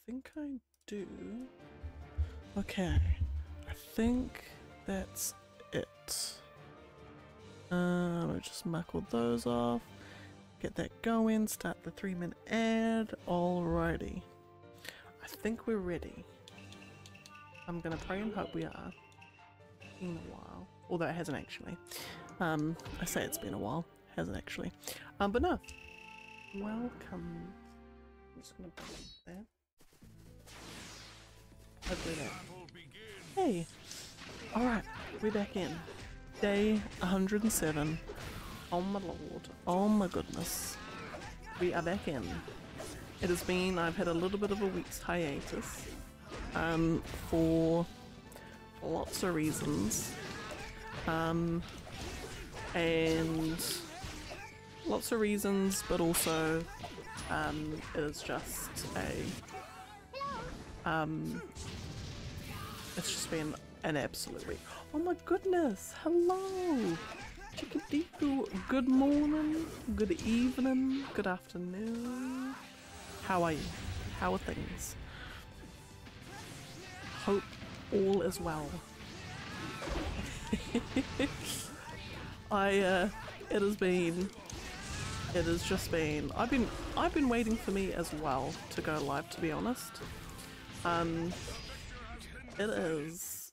think I do. Okay, I think that's it. We'll just mark all those off, get that going, start the 3-minute ad. Alrighty, I think we're ready. I'm gonna pray and hope we are. In a while, although it hasn't actually. I say it's been a while, hasn't actually. But no, welcome. I'm just gonna put it there. Hopefully that. Hey, alright, we're back in. Day 107. Oh my lord, oh my goodness. We are back in. It has been, I've had a little bit of a week's hiatus. For lots of reasons. And lots of reasons, but also it is just it's just been an absolute week. Oh my goodness, hello Chickadee, good morning, good evening, good afternoon. How are you? How are things? Hope all is well. It has just been, I've been waiting for me as well to go live, to be honest. It is,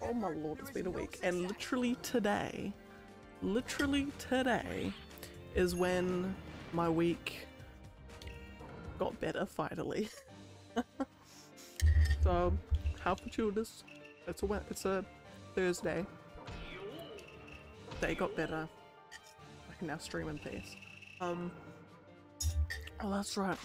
oh my lord, it's been a week, and literally today is when my week got better finally. So, how fortuitous. It's a Thursday. They got better. I can now stream in peace. Oh, that's right.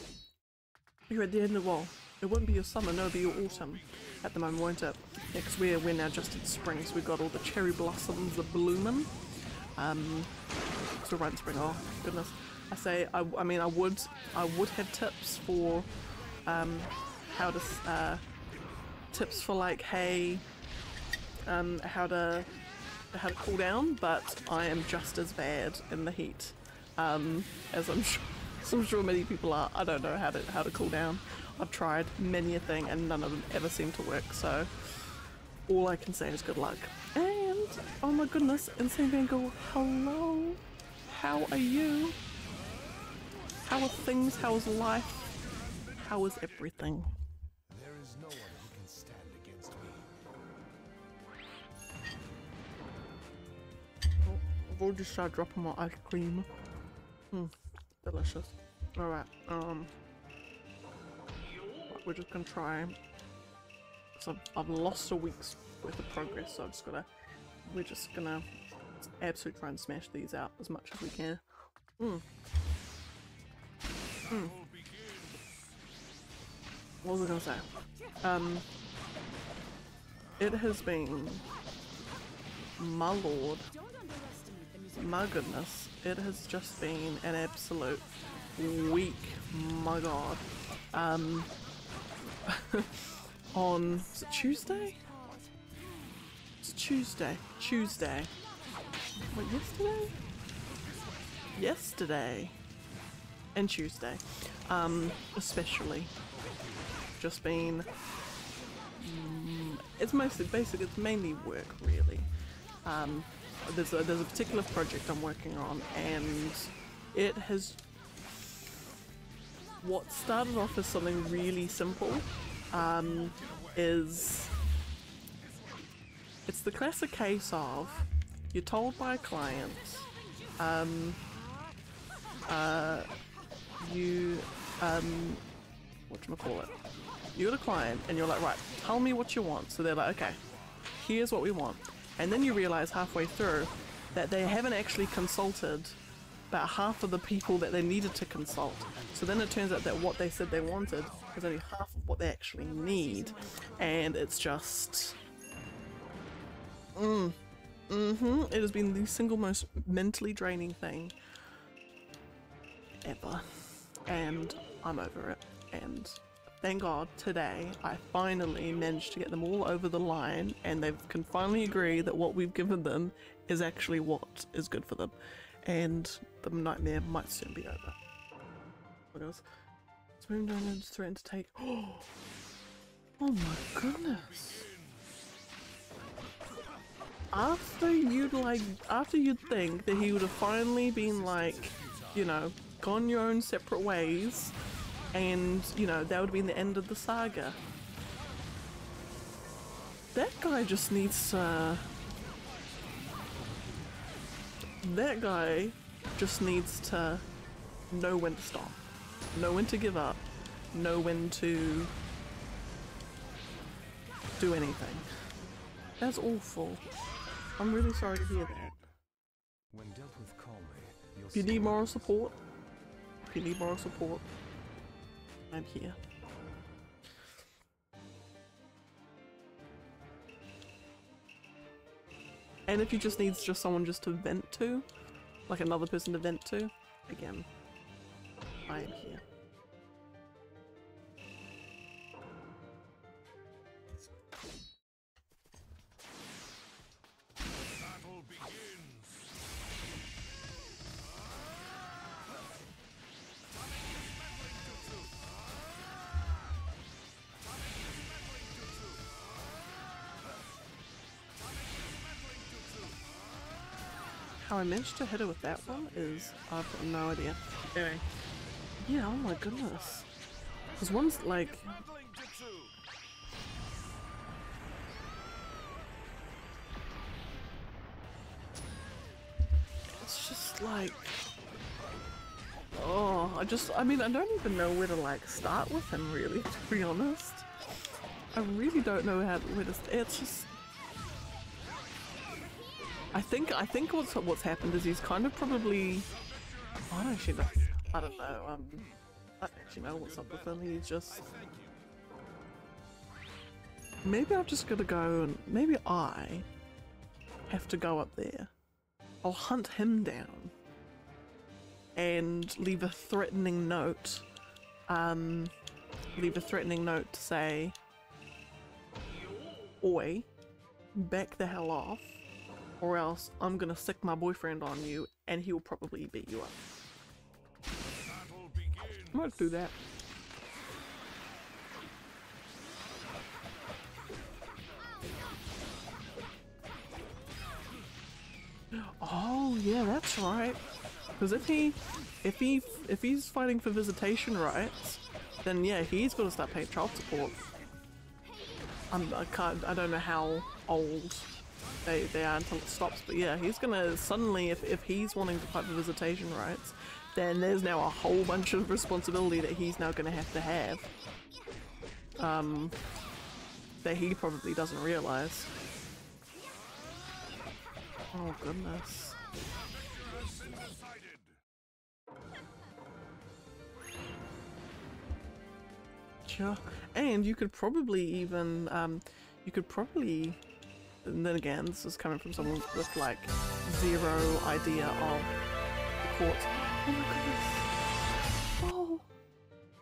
You're at the end of, well, it won't be your summer, no, it'll be your autumn at the moment, won't it? Yeah, because we're now just in spring, so we've got all the cherry blossoms are blooming. So right in spring, oh goodness. I mean, I would have tips for, how to, tips for like, hey, how to cool down, but I am just as bad in the heat, as I'm sure many people are. I don't know how to cool down. I've tried many a thing and none of them ever seem to work, so all I can say is good luck. And oh my goodness, Insane Van Gogh, hello, how are you? How are things? How is life? How is everything? There is no one who can stand against me. Oh, I've already started dropping my ice cream. Delicious. Alright, we're just gonna try. So I've lost a week's worth of progress, so we're just gonna absolutely try and smash these out as much as we can. What was I gonna say? It has been, my lord, my goodness, it has just been an absolute week, my god. On, is it Tuesday? It's Tuesday. What, yesterday? Yesterday. And Tuesday. Especially. Just been, it's mainly work really. There's a particular project I'm working on, and it has, what started off as something really simple, it's the classic case of, you're told by a client, whatchamacallit, you got a client and you're like, right, tell me what you want. So they're like, okay, here's what we want. And then you realize halfway through that they haven't actually consulted about half of the people that they needed to consult. So then it turns out that what they said they wanted is only half of what they actually need. And it's just, it has been the single most mentally draining thing ever. And I'm over it. And thank God today I finally managed to get them all over the line, and they can finally agree that what we've given them is actually what is good for them. And the nightmare might soon be over. Because it's Swim down and threaten to take. Oh my goodness. After you'd think that he would have finally been like, you know, gone your own separate ways, and you know, that would have been the end of the saga. That guy just needs to. That guy just needs to know when to stop, know when to give up, know when to do anything. That's awful. I'm really sorry to hear that. When dealt with calmly, you'll If you need moral support, I'm here. And if you just need someone just to vent to, like another person to vent to, again, I am here. battle begins. How I managed to hit her with that one is, I've got no idea. Anyway. Yeah, oh my goodness. Because one's like... It's just like... Oh, I mean, I don't even know where to like start with him really, to be honest. I really don't know where to start. It's just... I think what's happened is he's kind of probably, I don't actually know, I don't know, I don't actually know what's up with him. He's just, maybe I've just got to go and maybe I have to go up there. I'll hunt him down and leave a threatening note, to say, oi, back the hell off. Or else I'm gonna stick my boyfriend on you and he'll probably beat you up. I might do that. Oh yeah, that's right. Because if he's fighting for visitation rights, then yeah, he's gonna start paying child support. I don't know how old they are until it stops, but yeah, he's gonna suddenly, if he's wanting to fight for visitation rights, then there's now a whole bunch of responsibility that he's now gonna have that he probably doesn't realize. Oh goodness. Sure. And you could probably even and then again, this is coming from someone with like zero idea of the courts. Oh my goodness. Oh,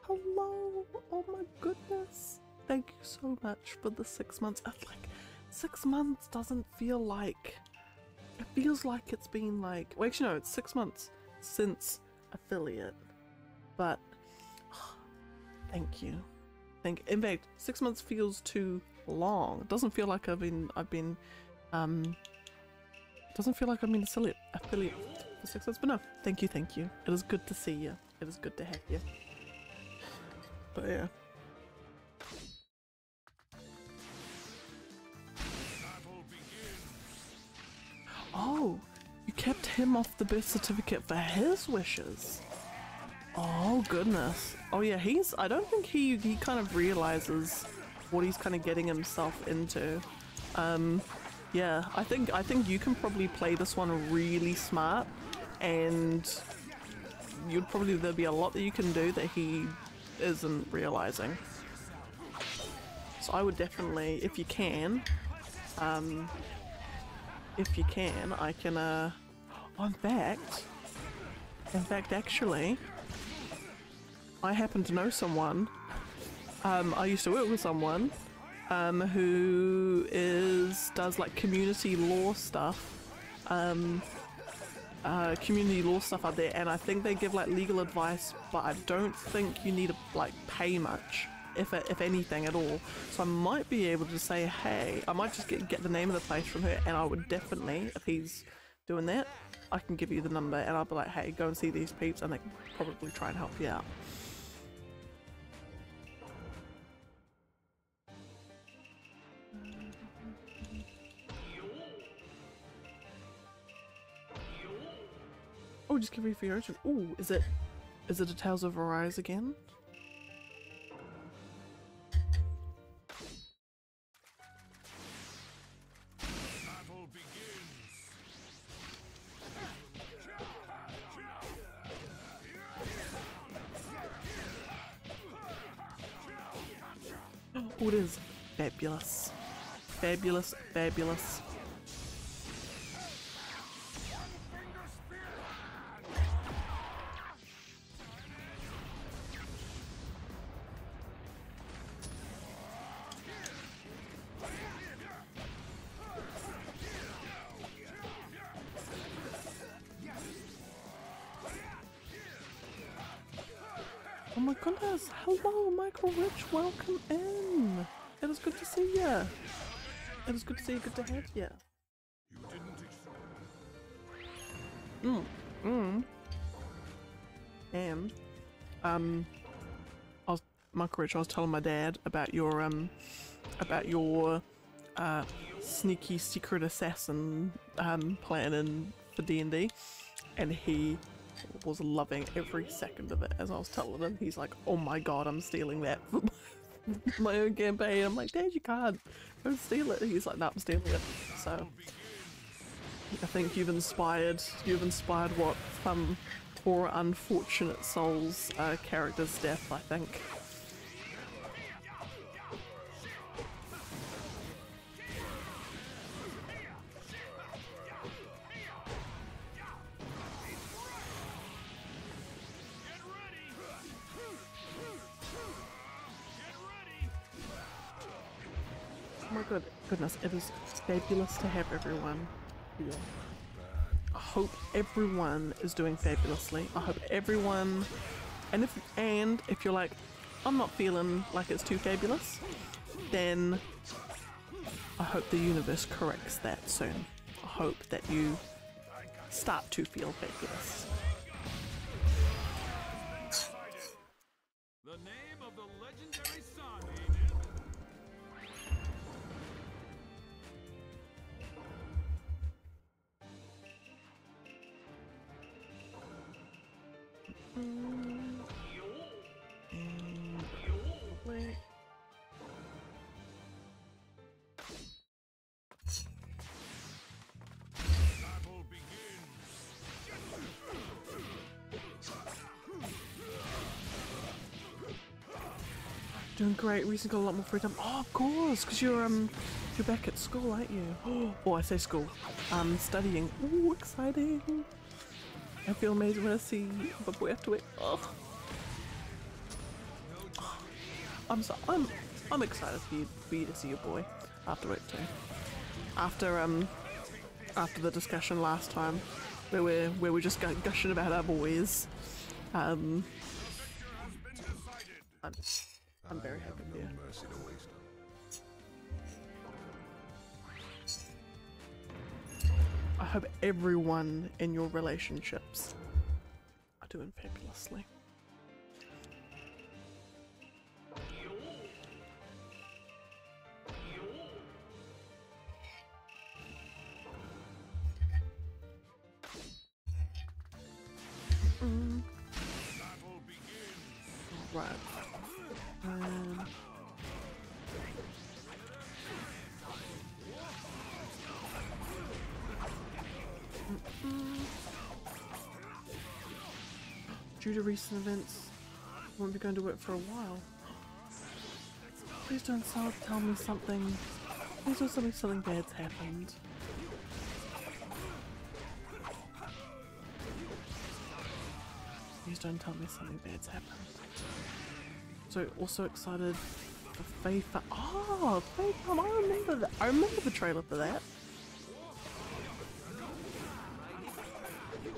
hello. Oh my goodness. Thank you so much for the 6 months. Like, 6 months doesn't feel like, it feels like it's been like, well actually no, it's 6 months since affiliate, but thank you. In fact, 6 months feels too long. It doesn't feel like I've been doesn't feel like I've been affiliate for 6 months, but no, thank you. It is good to see you. It is good to have you. But yeah. Oh, you kept him off the birth certificate for his wishes. Oh goodness. Oh yeah, I don't think he kind of realizes what he's kind of getting himself into. Yeah, I think you can probably play this one really smart, and there'll be a lot that you can do that he isn't realizing. So I would definitely, if you can, I can, in fact actually, I happen to know someone, I used to work with someone who does like community law stuff community law stuff up there, and I think they give like legal advice, but I don't think you need to like pay much, if anything at all. So I might be able to say, hey, I might just get the name of the place from her, and I would definitely, if he's doing that, I can give you the number, and I'll be like, hey, go and see these peeps, and they can probably try and help you out. Oh, just give me for your ocean. Oh, is it a Tales of Arise again? Battle begins. Oh, it is fabulous. Fabulous, fabulous. Oh my goodness, hello Michael Rich, welcome in! It is good to see ya! It is good to see you, good to have ya! You didn't And, Michael Rich, I was telling my dad about your sneaky secret assassin, plan for D&D, and he was loving every second of it as I was telling him. He's like, oh my god, I'm stealing that for my own campaign. I'm like, Dad, you can't. Don't steal it. He's like, no, I'm stealing it. So I think you've inspired what poor unfortunate soul's character's death, I think. Oh my goodness, it is fabulous to have everyone here. I hope everyone is doing fabulously. I hope everyone, and if you're like, I'm not feeling like it's too fabulous, then I hope the universe corrects that soon. I hope that you start to feel fabulous. The name of the legendary sun, Wait. battle begins. Doing great. Recently got a lot more free time. Oh, of course, because you're back at school, aren't you? Oh, I say school. Studying. Ooh, exciting. I feel amazing when I see my boy after it. Oh. I'm excited for you to see your boy after it too. After the discussion last time, where we're just gushing about our boys. I'm very happy for you. I hope everyone in your relationships are doing fabulously. Right. Due to recent events, I won't be going to work for a while. Please don't tell me something. Please don't tell me something bad's happened. Please don't tell me something bad's happened. So also excited for Faith. Oh, Faith! I remember that. I remember the trailer for that.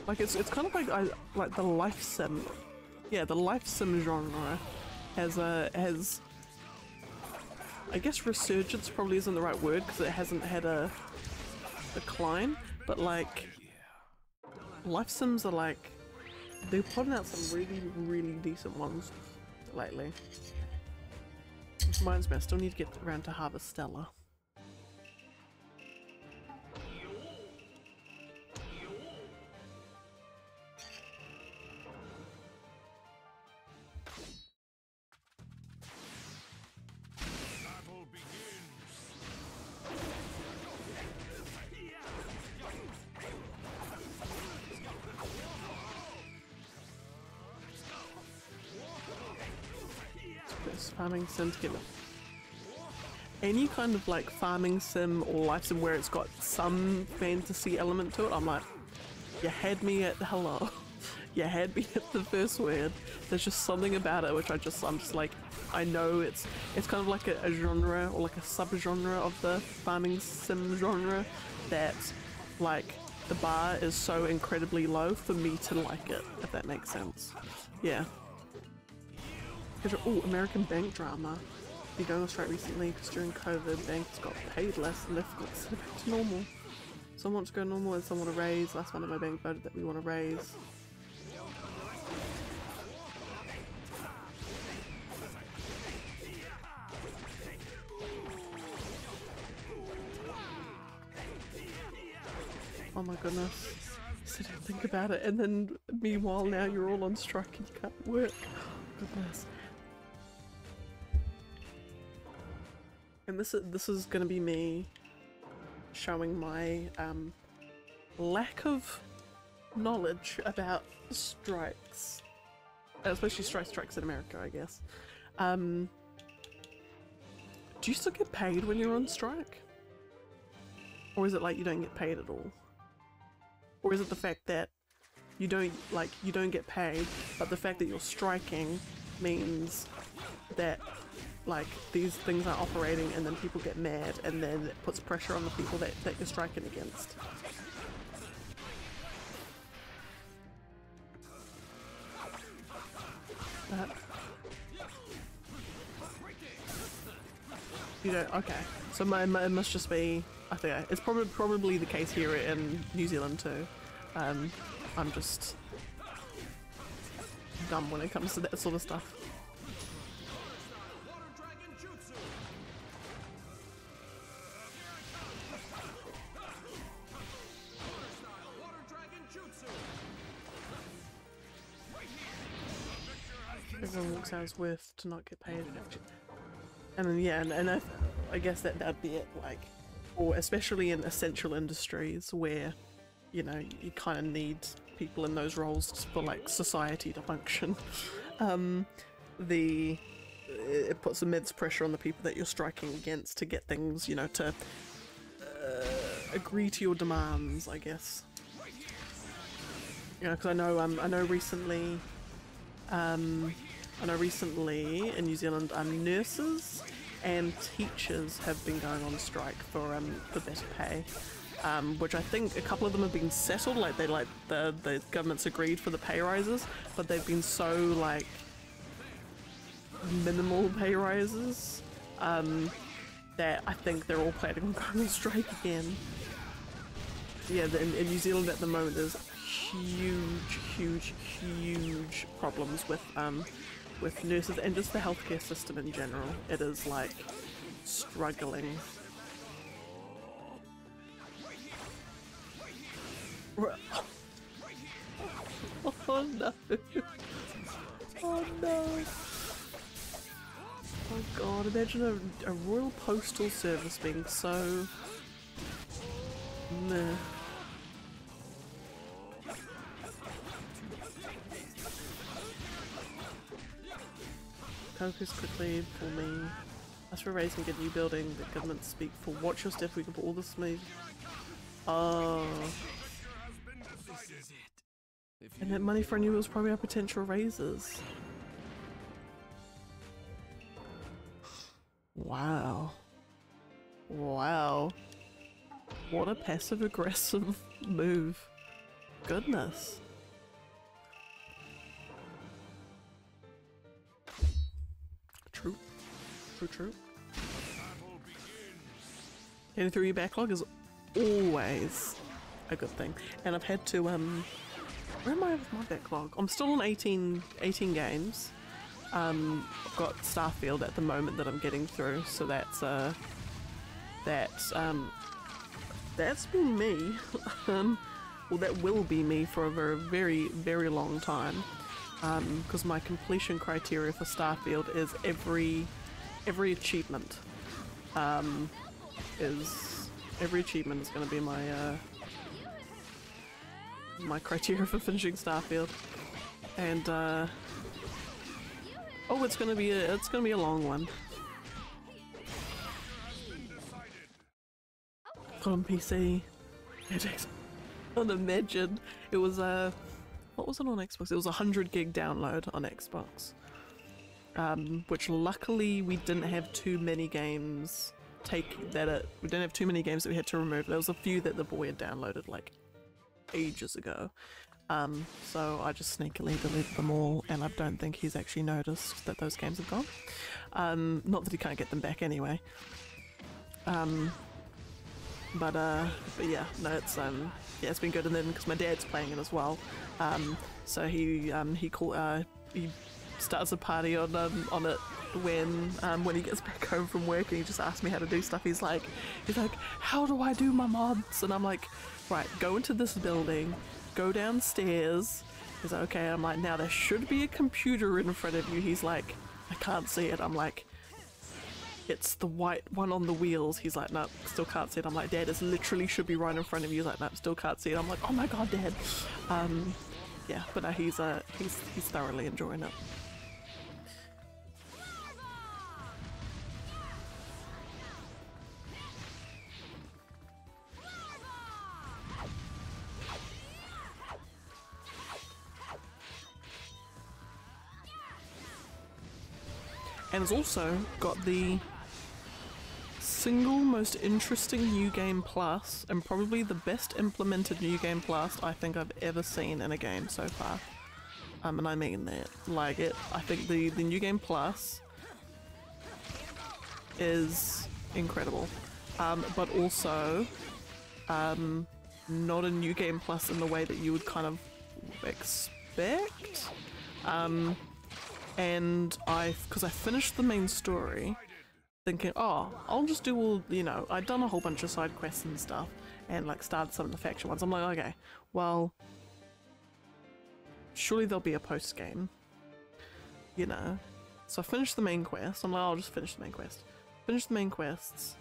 Like it's kind of like like the life sim. Yeah, the life sim genre has I guess resurgence probably isn't the right word because it hasn't had a decline, but like life sims are like they're putting out some really decent ones lately. Which reminds me, I still need to get around to Harvestella. Farming sim to get any kind of like farming sim or life sim where it's got some fantasy element to it. I'm like, you had me at hello. You had me at the first word. There's just something about it which I'm just like, I know it's kind of like a genre or like a sub-genre of the farming sim genre that like the bar is so incredibly low for me to like it, if that makes sense. Yeah. Oh, American bank drama. Been going on strike recently because during COVID, banks got paid less and they've got to go back to normal. Some want to go normal and some want to raise. Last month my bank voted that we want to raise. Oh my goodness. Sit and think about it, and then meanwhile now you're all on strike and you can't work. Goodness. And this is gonna be me showing my lack of knowledge about strikes, especially strikes in America, I guess. Do you still get paid when you're on strike? Or is it like you don't get paid at all? Or is it the fact that you don't get paid, but the fact that you're striking means that like these things are operating and then people get mad and then it puts pressure on the people that you're striking against? You don't? Okay. So it must just be, I think it's probably the case here in New Zealand too. I'm just dumb when it comes to that sort of stuff. Everyone walks out his worth to not get paid. And then, yeah, and I guess that'd be it, like, or especially in essential industries where, you know, you kind of need people in those roles for like society to function. It puts immense pressure on the people that you're striking against to get things, you know, to agree to your demands, I guess. You know, because I know recently in New Zealand, nurses and teachers have been going on strike for better pay, which I think a couple of them have been settled. Like the government's agreed for the pay rises, but they've been so like minimal pay rises that I think they're all planning on going on strike again. Yeah, in New Zealand at the moment there's huge problems with nurses and just the healthcare system in general. It is like struggling. Oh no. Oh no. Oh god, imagine a Royal Postal Service being so meh. Focus quickly for me. As for raising a new building, the government speak for watch your step, we can put all this money. Oh. And that money for a new was probably our potential raises. Wow. Wow. What a passive aggressive move. goodness. True. True. Getting through your backlog is always a good thing. And I've had to, where am I with my backlog? I'm still on 18 games. I've got Starfield at the moment that I'm getting through, so that's been me. Well, that will be me for a very, very long time. Because my completion criteria for Starfield is every achievement. Every achievement is going to be my my criteria for finishing Starfield, and oh, it's gonna be a long one. Got on PC. Imagine it was what was it on Xbox? It was 100 gig download on Xbox, which luckily we didn't have too many games. We didn't have too many games that we had to remove. There was a few that the boy had downloaded like ages ago, so I just sneakily deleted them all, and I don't think he's actually noticed that those games have gone. Not that he can't get them back anyway. But yeah, no, it's yeah, it's been good. And then because my dad's playing it as well, so he starts a party on it when he gets back home from work, and he just asks me how to do stuff. He's like, how do I do my mods? And I'm like, right, go into this building, go downstairs. He's like, okay. I'm like, now there should be a computer in front of you. He's like, I can't see it. I'm like, it's the white one on the wheels. He's like, no, still can't see it. I'm like, Dad, it literally should be right in front of you. He's like, no, still can't see it. I'm like, oh my god, Dad. Yeah, but no, he's thoroughly enjoying it. And it's also got the single most interesting New Game Plus, and probably the best implemented New Game Plus I think I've ever seen in a game so far. And I mean that. Like it, I think the New Game Plus is incredible. But also, not a New Game Plus in the way that you would kind of expect. And because I finished the main story thinking, oh, I'll just do all, you know, I'd done a whole bunch of side quests and stuff and like started some of the faction ones. I'm like, okay, well, surely there'll be a post game, you know. So I finished the main quest. I'm like, I'll just finish the main quest. Finish the main quests,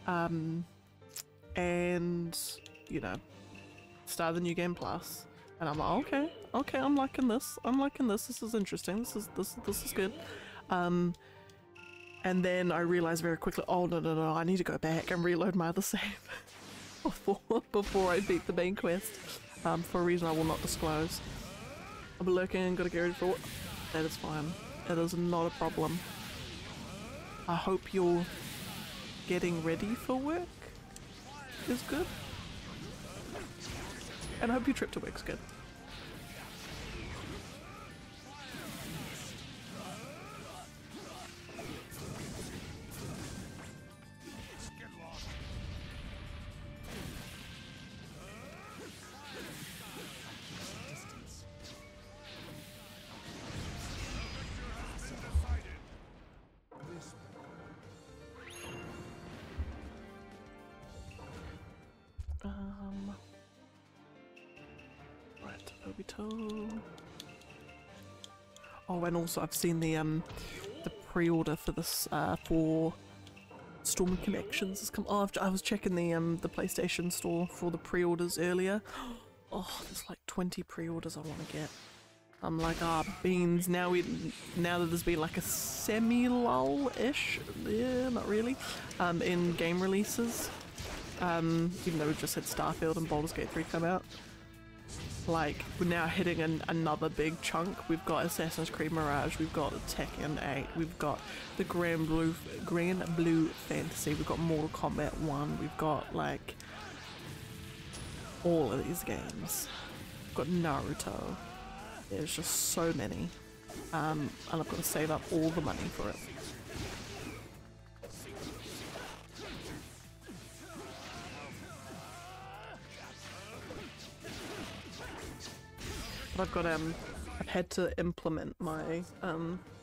and, you know, start the New Game Plus. And I'm like, okay, I'm liking this. This is interesting. This is good. And then I realized very quickly, oh no, I need to go back and reload my other save before I beat the main quest. For a reason I will not disclose. I'll be lurking and gotta get ready for it. That is fine. It is not a problem. I hope you're getting ready for work is good. And I hope your trip to work's good. Right, Obito. Oh, and also I've seen the pre-order for this for Storm Connections has come. Oh, I was checking the PlayStation store for the pre-orders earlier. Oh, there's like 20 pre-orders I want to get. I'm like, beans. Now that there's been like a semi-lull-ish, yeah, not really, in game releases. Even though we've just had Starfield and Baldur's Gate 3 come out. Like, we're now hitting another big chunk. We've got Assassin's Creed Mirage, we've got Tekken 8, we've got the Grand Blue Fantasy, we've got Mortal Kombat 1, we've got, like, all of these games. got Naruto. There's just so many. And I've got to save up all the money for it. But I've had to implement my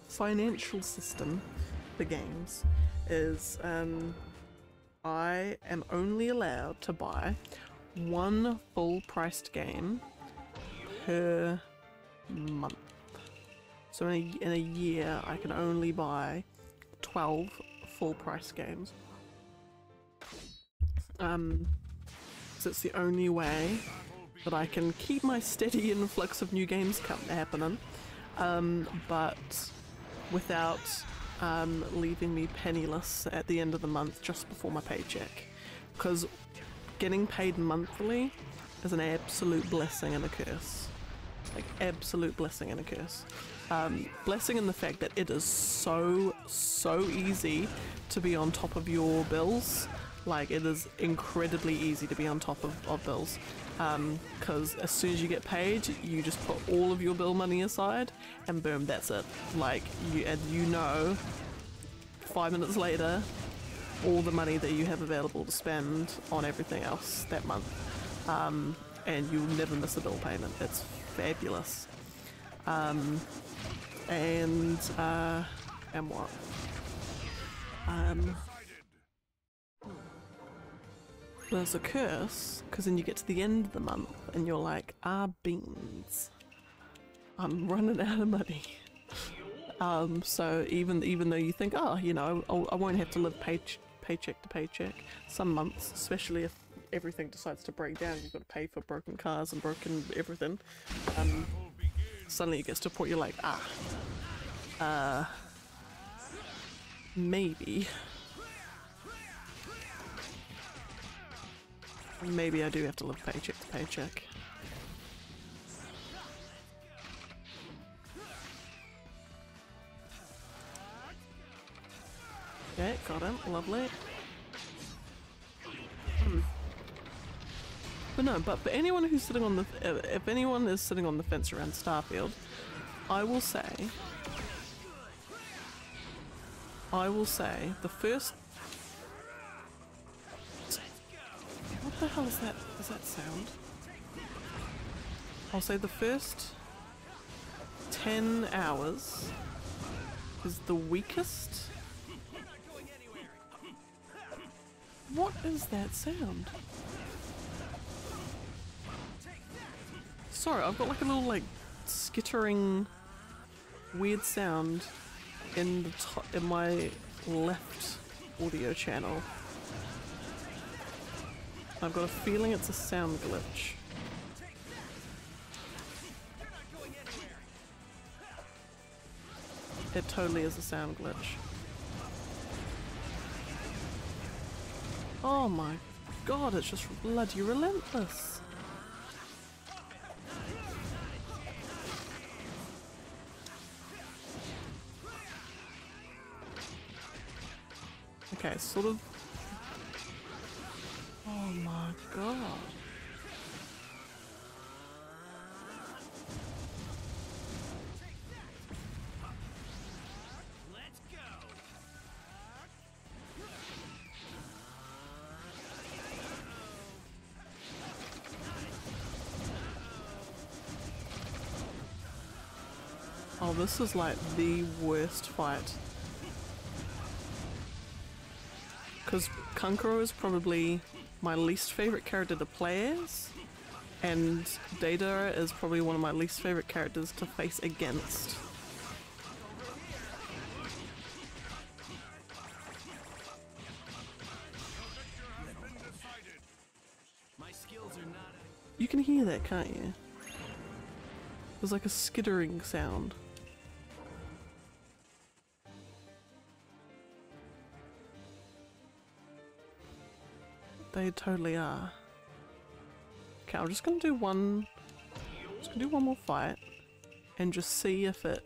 financial system for games. Is I am only allowed to buy one full-priced game per month. So in a year, I can only buy 12 full-price games. So it's the only way that I can keep my steady influx of new games happening, but without leaving me penniless at the end of the month just before my paycheck. Because getting paid monthly is an absolute blessing and a curse. Like, absolute blessing and a curse. Blessing in the fact that it is so easy to be on top of your bills. Like, it is incredibly easy to be on top of bills. Because as soon as you get paid, you just put all of your bill money aside, and boom, that's it. Like, you know, 5 minutes later, all the money that you have available to spend on everything else that month. And you'll never miss a bill payment. It's fabulous. And what? There's a curse, because then you get to the end of the month and you're like, beans. I'm running out of money. So even though you think, you know, I won't have to live paycheck to paycheck, some months, especially if everything decides to break down, you've got to pay for broken cars and broken everything. Suddenly it gets to a point you're like, maybe I do have to live paycheck to paycheck. Okay, got him. Lovely. But no, but for anyone who's sitting on the... if anyone is sitting on the fence around Starfield, I will say the first... What the hell is that? Does that sound? I'll say the first 10 hours is the weakest. What is that sound? Sorry, I've got like a little like skittering weird sound in the in my left audio channel. I've got a feeling it's a sound glitch. It totally is a sound glitch. Oh my god, it's just bloody relentless. Okay, sort of. Oh my god. Let's go. Oh, this is like the worst fight. Because Kankuro is probably my least favorite character to play as, and Data is probably one of my least favorite characters to face against. My skills are not. You can hear that, can't you? There's like a skittering sound. They totally are. Okay, I'm just gonna do one more fight and just see if it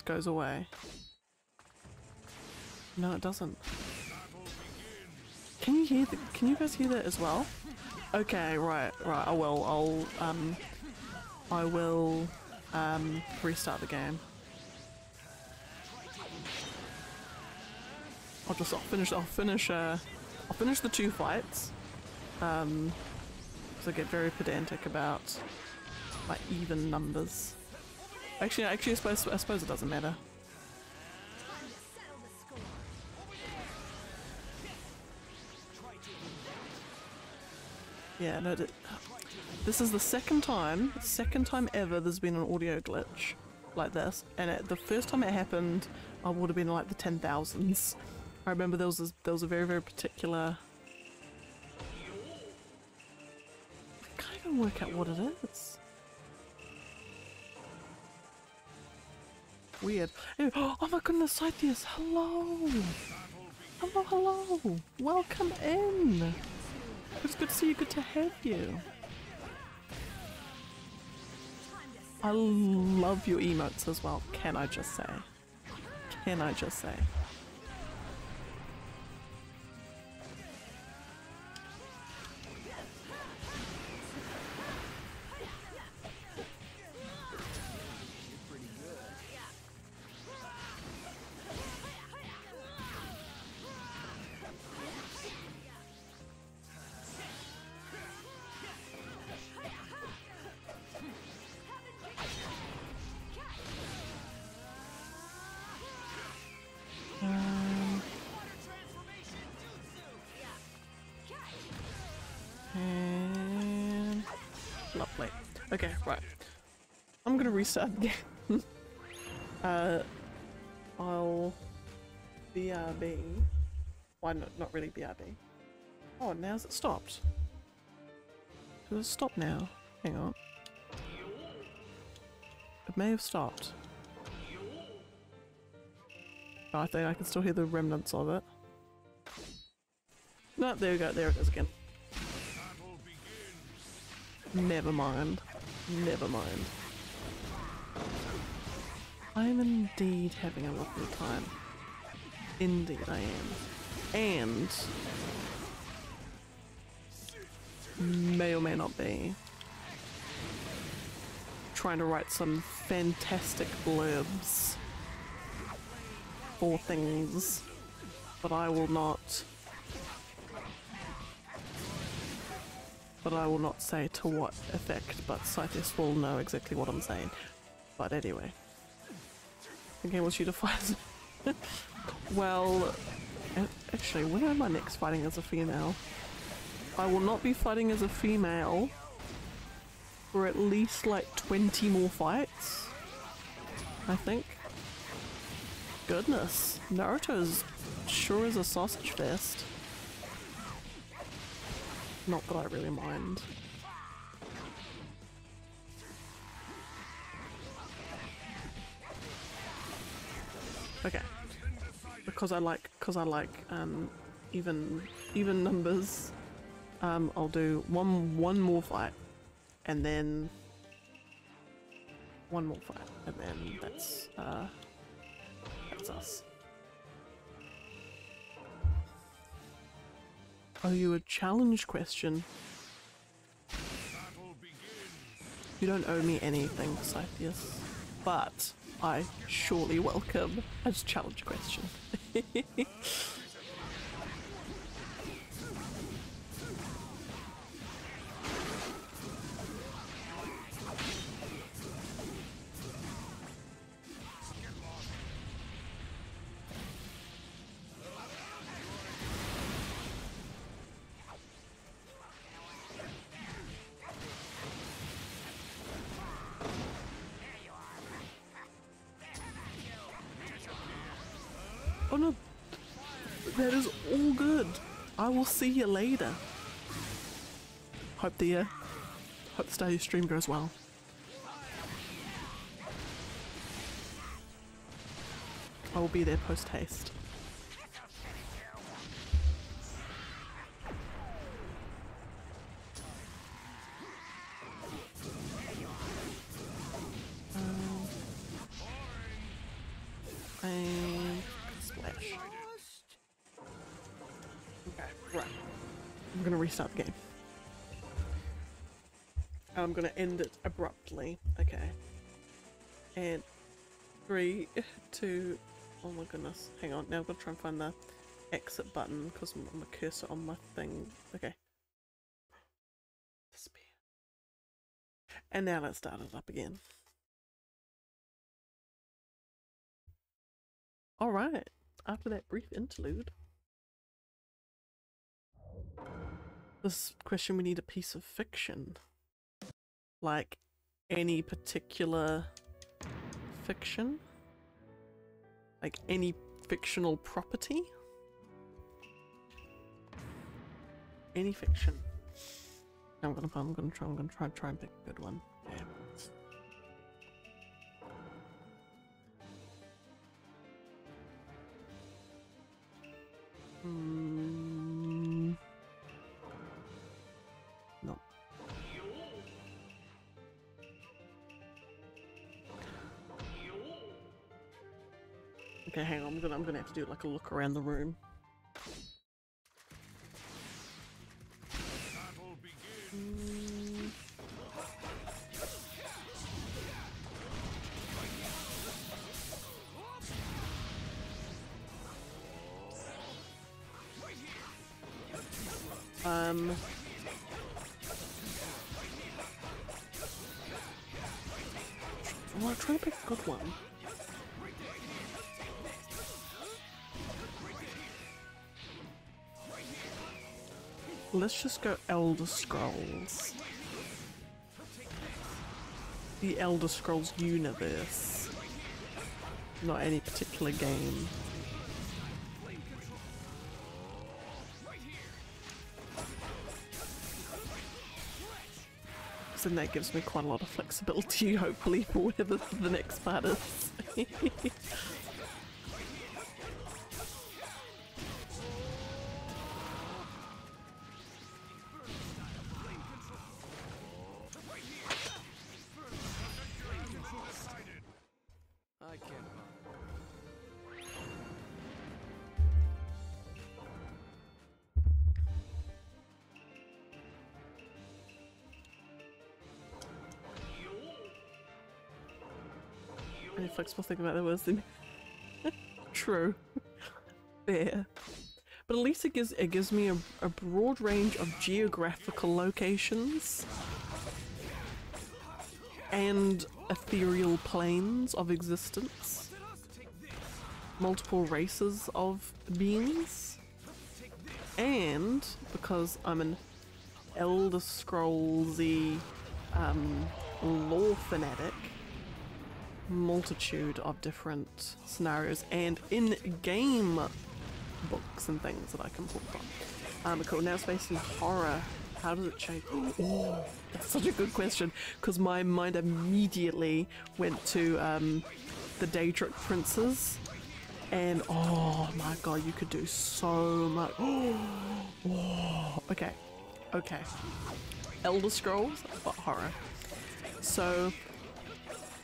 goes away. No, it doesn't. Can you hear? Can you guys hear that as well? Okay, right. I will. I will restart the game. I'll finish the 2 fights. So I get very pedantic about my even numbers. Actually, I suppose it doesn't matter. Yeah, no, this is the second time ever there's been an audio glitch like this, and the first time it happened, I would have been like the 10,000s. I remember there was a very, very particular. I can't even work out what it is. Weird. Oh my goodness, Scythius, hello! Hello! Welcome in! It's good to see you, good to have you. I love your emotes as well, can I just say. Can I just say. And lovely. Okay, right. I'm gonna restart again. I'll BRB. Why not really BRB? Oh, now's it stopped. Does it stop now? Hang on. It may have stopped. Oh, I think I can still hear the remnants of it. No, there we go. There it is again. Never mind. Never mind. I am indeed having a lovely time. Indeed I am. And may or may not be trying to write some fantastic blurbs for things, but I will not say to what effect, but Scythius will know exactly what I'm saying. But anyway. The game will shoot a fight. Well, actually, when am I next fighting as a female? I will not be fighting as a female for at least like 20 more fights, I think. Goodness, Naruto's sure is a sausage fest. Not that I really mind. Okay, because I like even numbers. I'll do one more fight, and then one more fight, and then that's us. Owe you a challenge question. You don't owe me anything, Scythius, but I surely welcome a challenge question. Oh no, that is all good. I will see you later. Hope the start of your stream goes well. I will be there post haste. And splash. Okay, Right. I'm gonna restart the game. I'm gonna end it abruptly. Okay. And 3, 2, oh my goodness. Hang on, now I've got to try and find the exit button because I'm a cursor on my thing. Okay. Disappear. And now let's start it up again. Alright, after that brief interlude. This question, we need a piece of fiction. Like any particular fiction? Like any fictional property? Any fiction. I'm gonna try and pick a good one. Yeah. No. Okay, hang on. I'm gonna have to do like a look around the room. Well, I'm trying to pick a good one. Let's just go Elder Scrolls. The Elder Scrolls universe. Not any particular game. So that gives me quite a lot of flexibility, hopefully, for whatever the next part is. Any flexible thing about the words then. True. Fair. But at least it gives me a broad range of geographical locations and ethereal planes of existence. Multiple races of beings. And because I'm an Elder Scrollsy lore fanatic, multitude of different scenarios and in-game books and things that I can pull from. Cool. Now it's based in horror. How does it change? Oh, that's such a good question because my mind immediately went to the Daedric Princes, and oh my god, you could do so much. Oh, okay, okay. Elder Scrolls, but horror. So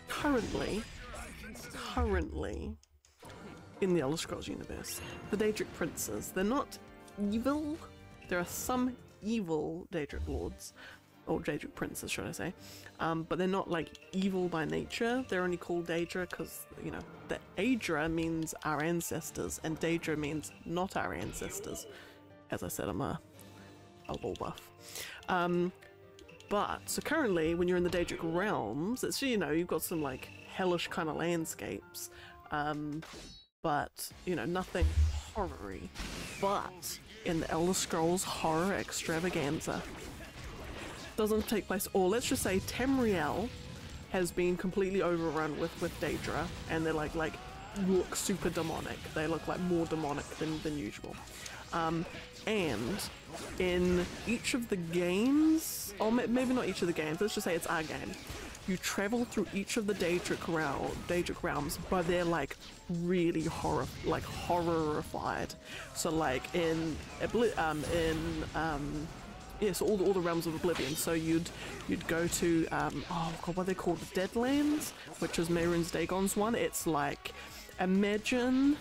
currently in the Elder Scrolls universe, the Daedric Princes, they're not evil. There are some evil Daedric Lords, or Daedric Princes should I say, but they're not like evil by nature. They're only called Daedra because, you know, the Aedra means our ancestors and Daedra means not our ancestors. As I said, I'm a lore buff. But, so currently, when you're in the Daedric realms, it's, you know, you've got some, like, hellish kind of landscapes, but, you know, nothing horror-y. But, in the Elder Scrolls horror extravaganza, doesn't take place, or let's just say Tamriel has been completely overrun with Daedra, and they're, like, look super demonic. They look, like, more demonic than usual. And in each of the games, or maybe not each of the games, let's just say it's our game, you travel through each of the Daedric realms, but they're like really horrified. So like in yes, all the realms of Oblivion. So you'd go to oh god, what are they called? The Deadlands, which is Mehrunes Dagon's one. It's like, imagine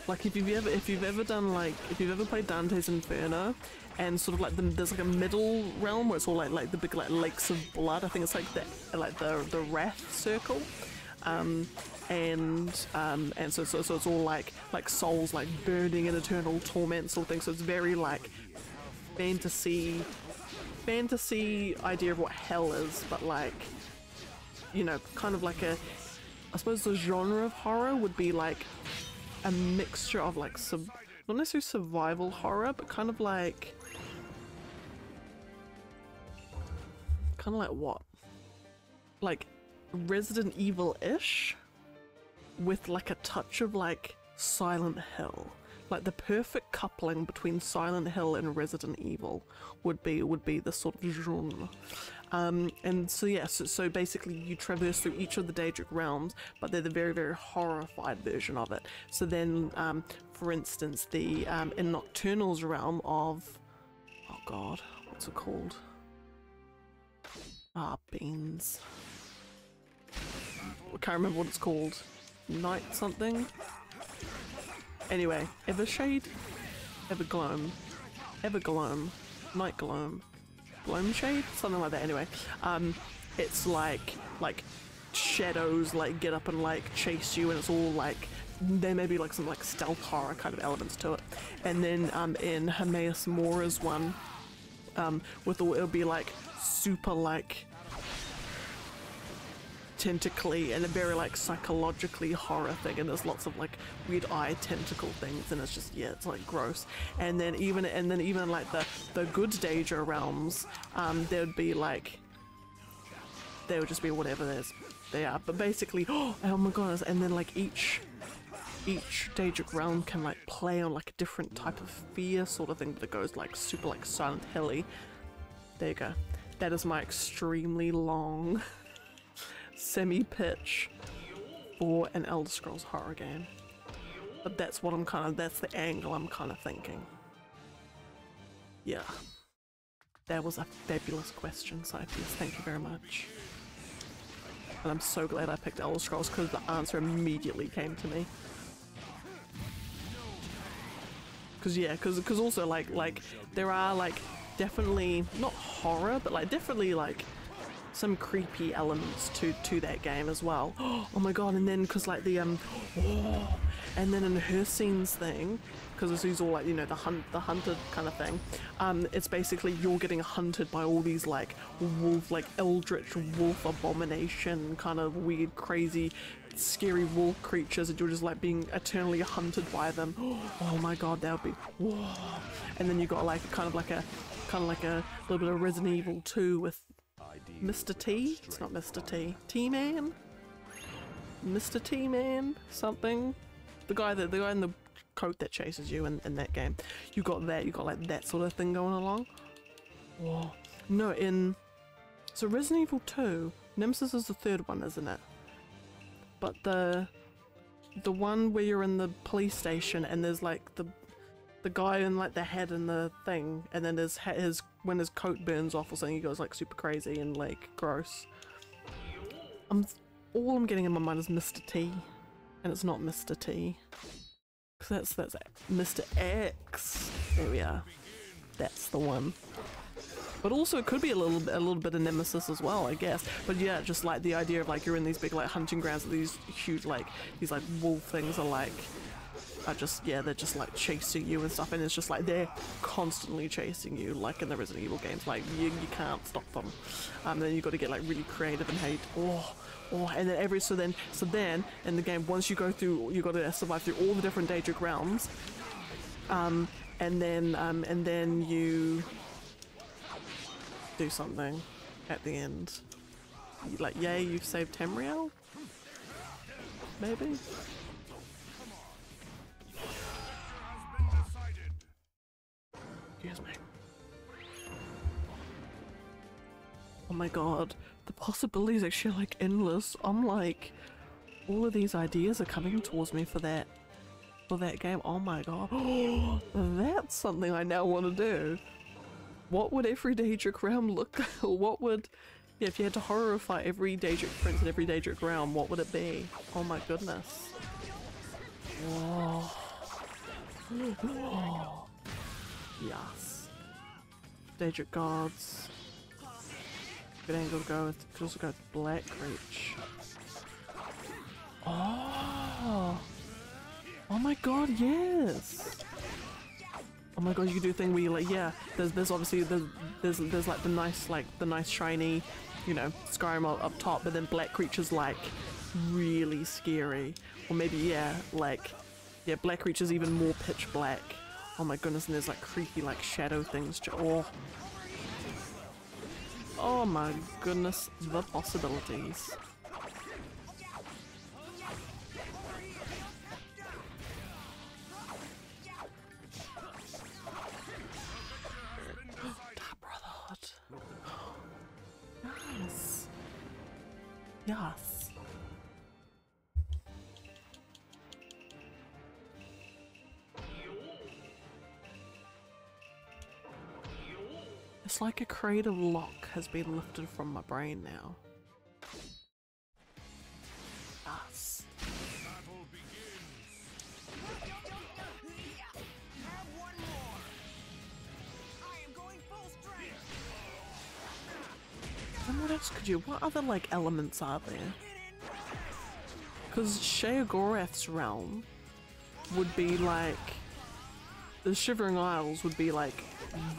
Like if you've ever done like if you've ever played Dante's Inferno, and sort of like there's like a middle realm where it's all like the big like lakes of blood. I think it's like the Wrath Circle, and so it's all like souls like burning in eternal torment sort of thing. So it's very like fantasy idea of what hell is, but like, you know, kind of like I suppose the genre of horror would be like a mixture of like not necessarily survival horror, but kind of like what? Like Resident Evil-ish with like a touch of like Silent Hill. Like the perfect coupling between Silent Hill and Resident Evil would be the sort of genre. And so yeah, so basically you traverse through each of the Daedric realms, but they're the very, very horrified version of it. So then, for instance, the in Nocturnal's realm of, oh god, what's it called? Ah, beans. I can't remember what it's called. Night something? Anyway, Evershade? Evergloam. Evergloam. Nightgloam. Gloamshade? Something like that, anyway. It's like shadows like get up and like chase you, and it's all like there may be like some like stealth horror kind of elements to it. And then in Hermaeus Mora's one, it'll be like super like tentacly and a very like psychologically horror thing, and there's lots of like weird eye tentacle things, and it's just, yeah, it's like gross. And then even like the good Daedra realms, there'd be like, they would just be whatever they are, but basically, oh my god, and then like each Daedric realm can like play on like a different type of fear sort of thing, but it goes like super like Silent Hilly. There you go. That is my extremely long semi-pitch for an Elder Scrolls horror game. But that's what that's the angle I'm kind of thinking. Yeah. That was a fabulous question, Cypheus. Thank you very much. And I'm so glad I picked Elder Scrolls because the answer immediately came to me. Because also like there are like definitely not horror, but like definitely like some creepy elements to that game as well. Oh my god, and then because like the and then in her scenes thing, because this is all like, you know, the hunted kind of thing, it's basically you're getting hunted by all these like eldritch wolf abomination kind of weird crazy scary wolf creatures, and you're just like being eternally hunted by them. Oh my god, that would be whoa. And then you got like kind of like a little bit of Resident Evil 2 with Mr. T? It's not Mr. T. T-Man? Mr. T-Man? Something? The guy in the coat that chases you in that game. You got like that sort of thing going along. Whoa. No, so Resident Evil 2, Nemesis is the third one, isn't it? But the one where you're in the police station and there's like the guy in like the head and the thing, and then when his coat burns off or something, he goes like super crazy and like gross. All I'm getting in my mind is Mr. T, and it's not Mr. T. Cause that's Mr. X. There we are. That's the one. But also it could be a little bit of Nemesis as well, I guess. But yeah, just like the idea of like you're in these big like hunting grounds with these huge like these like wolf things are like they're just like chasing you and stuff, and it's just like they're constantly chasing you like in the Resident Evil games. Like you can't stop them. Then you got to get like really creative and hate. And then so then in the game, once you go through, you got to survive through all the different Daedric realms. And then you do something at the end. Like, yay, you've saved Tamriel? Maybe? Excuse me. Oh my god, the possibilities actually are like endless. I'm like, all of these ideas are coming towards me for that game. Oh my god. That's something I now want to do. What would every Daedric realm look like? What would, yeah, if you had to horrify every Daedric prince in every Daedric realm, what would it be? Oh my goodness. Whoa. Oh, yes. Daedric Gods. Good angle to go with. Could also go with Black Reach. Oh! Oh my god, yes! Oh my god, you could do a thing where you like, yeah, there's obviously, there's like the nice shiny, you know, Skyrim up top, but then Black Reach is like really scary. Or maybe, yeah, like, yeah, Black Reach is even more pitch black. Oh my goodness, and there's like creepy like shadow things. Oh. Oh my goodness, the possibilities. Dark Brotherhood. Yes. Yes. It's like a creative lock has been lifted from my brain now. Yes. And what else could you? What other like elements are there? Because Sheogorath's realm would be like the Shivering Isles would be like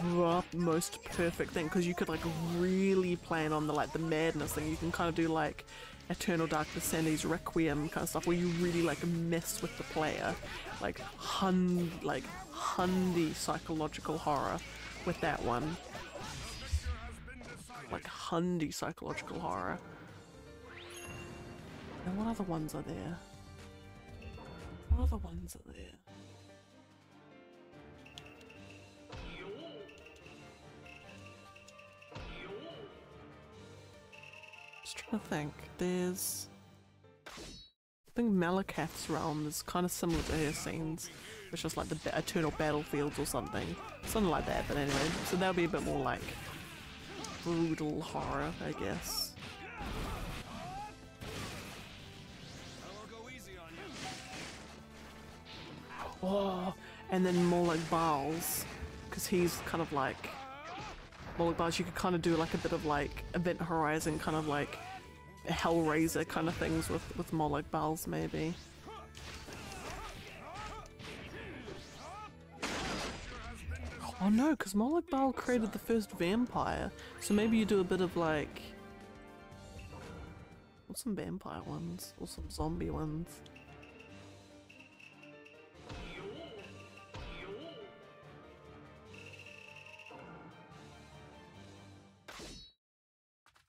the most perfect thing because you could like really plan on the like the madness thing. You can kind of do like Eternal Darkness, Sandy's Requiem kind of stuff where you really like mess with the player, like hundy psychological horror with that one. Like hundy psychological horror. And what other ones are there? What other ones are there? Just trying to think. There's... I think Malakath's realm is kind of similar to her scenes. It's just like the Eternal Battlefields or something. Something like that, but anyway. So that'll be a bit more like brutal horror, I guess. Oh, and then more like Baal's, because he's kind of like more like Baal's. You could kind of do like a bit of like Event Horizon, kind of like Hellraiser kind of things with more like Baal's maybe. Oh no, because Molag Bal created the first vampire, so maybe you do a bit of like, what's some vampire ones or some zombie ones?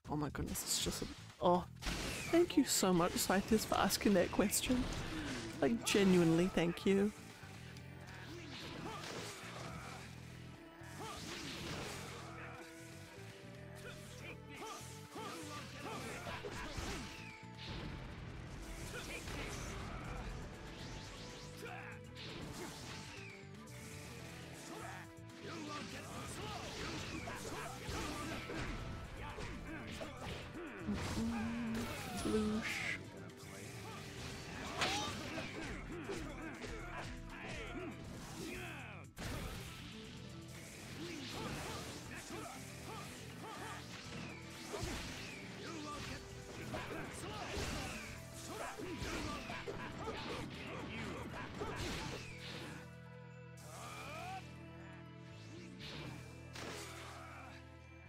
Oh my goodness, it's just a... Oh, thank you so much, Scythes, for asking that question. Like, genuinely, thank you.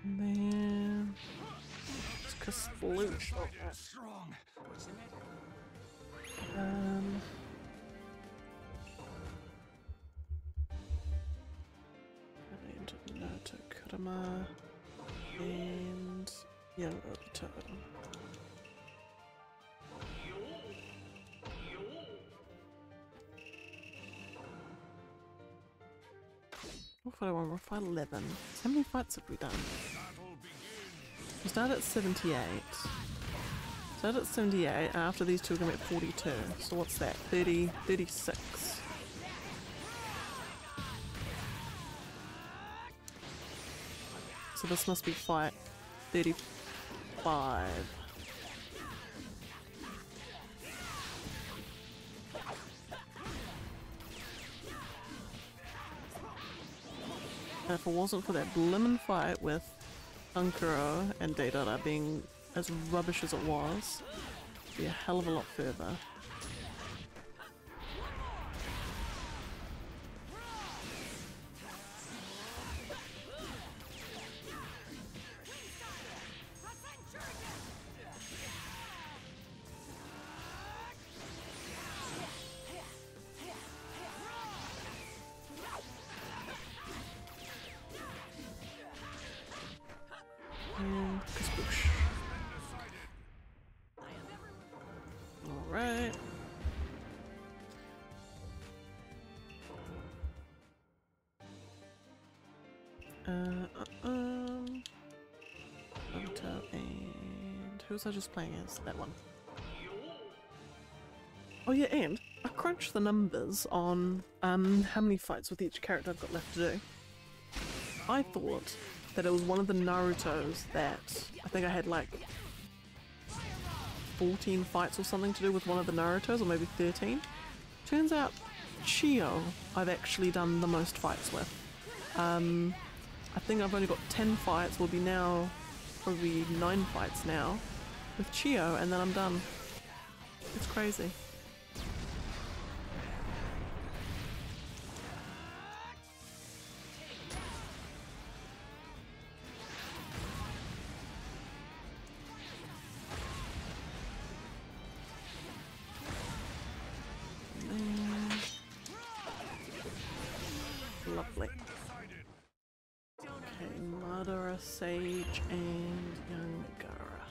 Man, it's Kasploosh. Naruto, Kurama, and Naruto. What fight I want? We're fight 11. How many fights have we done? We started at 78. Started at 78, and after these two we're gonna be at 42. So what's that? 30, 36. So this must be fight 35. if it wasn't for that blimmin' fight with Ankuro and Deidara being as rubbish as it was, it'd be a hell of a lot further. And kaboosh. Alright. Naruto and who was I just playing as? That one. Oh yeah, and I crunched the numbers on how many fights with each character I've got left to do. I thought that it was one of the Narutos that I think I had like 14 fights or something to do with one of the Narutos, or maybe 13. Turns out Chio I've actually done the most fights with. I think I've only got 10 fights, will be now probably 9 fights now with Chio, and then I'm done. It's crazy. Lovely. Okay, Madara, Sage, and Yangara.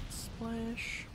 Splash.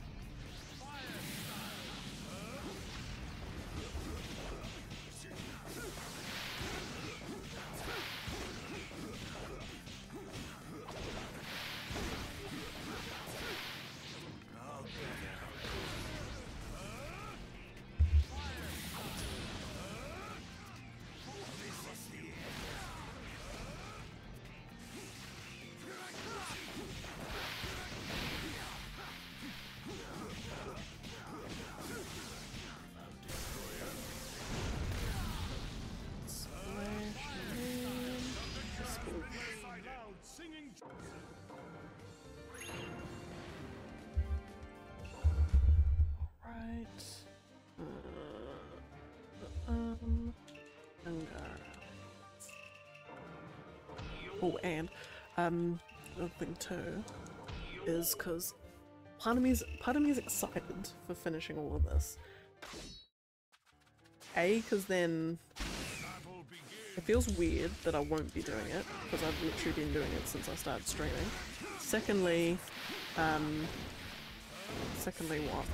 Oh, and another thing too is because part of me is excited for finishing all of this. A, because then it feels weird that I won't be doing it because I've literally been doing it since I started streaming. Secondly, what?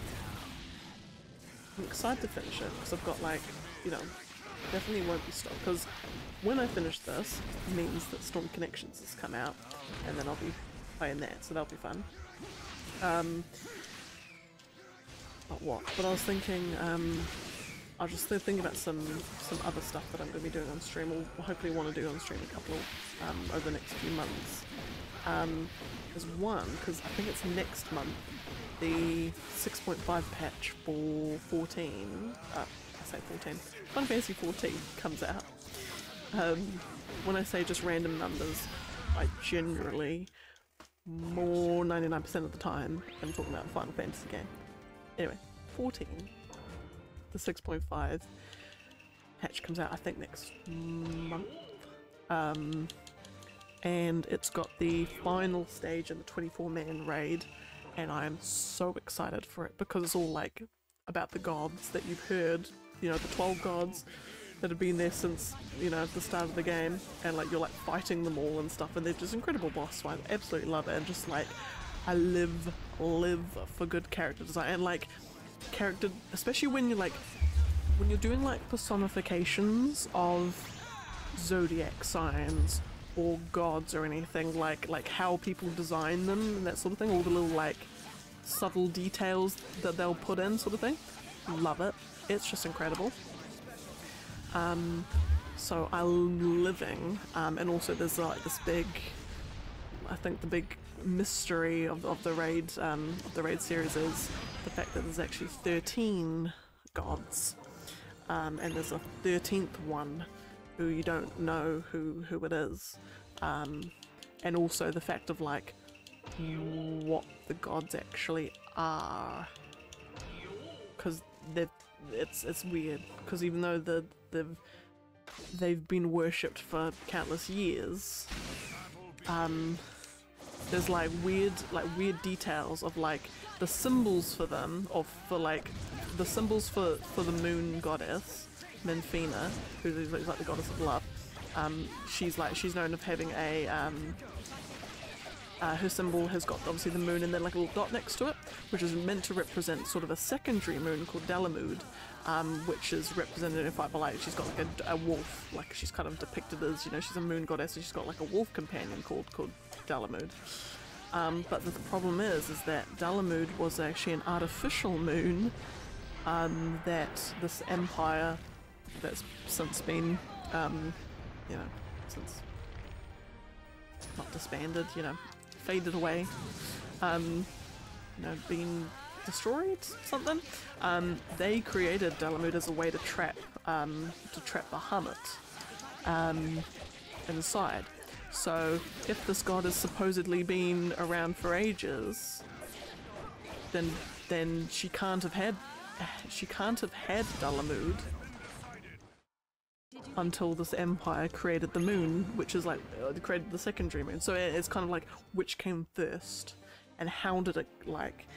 I'm excited to finish it because I've got, like, you know, definitely won't be stopped, because when I finish this it means that Storm Connections has come out and then I'll be playing that, so that'll be fun. But I was thinking, I was just thinking about some other stuff that I'm going to be doing on stream, or hopefully want to do on stream a couple over the next few months. There's one, because I think it's next month, the 6.5 patch for 14, I say 14, Final Fantasy 14 comes out. When I say just random numbers, I generally, more 99% of the time, I'm talking about a Final Fantasy game. Anyway, 14, the 6.5 patch comes out I think next month. And it's got the final stage in the 24-man raid, and I am so excited for it because it's all like about the gods that you've heard, you know, the 12 gods that have been there since, you know, the start of the game, and like you're like fighting them all and stuff, and they're just incredible boss fights. I absolutely love it, and just like I live for good character design, and like character, especially when you're like, when you're doing like personifications of zodiac signs or gods or anything, like how people design them and that sort of thing, all the little like subtle details that they'll put in sort of thing. Love it. It's just incredible. So I'm living, and also there's like this big, I think the big mystery of the raid series is the fact that there's actually 13 gods, and there's a 13th one who you don't know who it is, and also the fact of like what the gods actually are, because it's weird, because even though they've been worshipped for countless years, there's like weird details of like the symbols for them, or for like the symbols for the moon goddess Minfina, who's like the goddess of love. She's known of having a her symbol has got obviously the moon and then like a little dot next to it, which is meant to represent sort of a secondary moon called Dalamud, which is represented in a fight by like she's got like a wolf, like she's kind of depicted as, you know, she's a moon goddess and she's got like a wolf companion called Dalamud. But the problem is that Dalamud was actually an artificial moon that this empire that's since been, you know, since not disbanded, you know, faded away, you know, been destroyed, something. They created Dalamud as a way to trap Bahamut inside. So if this god has supposedly been around for ages, then she can't have had Dalamud until this empire created the moon, which is like created the secondary moon. So it's kind of like which came first, and how did it like,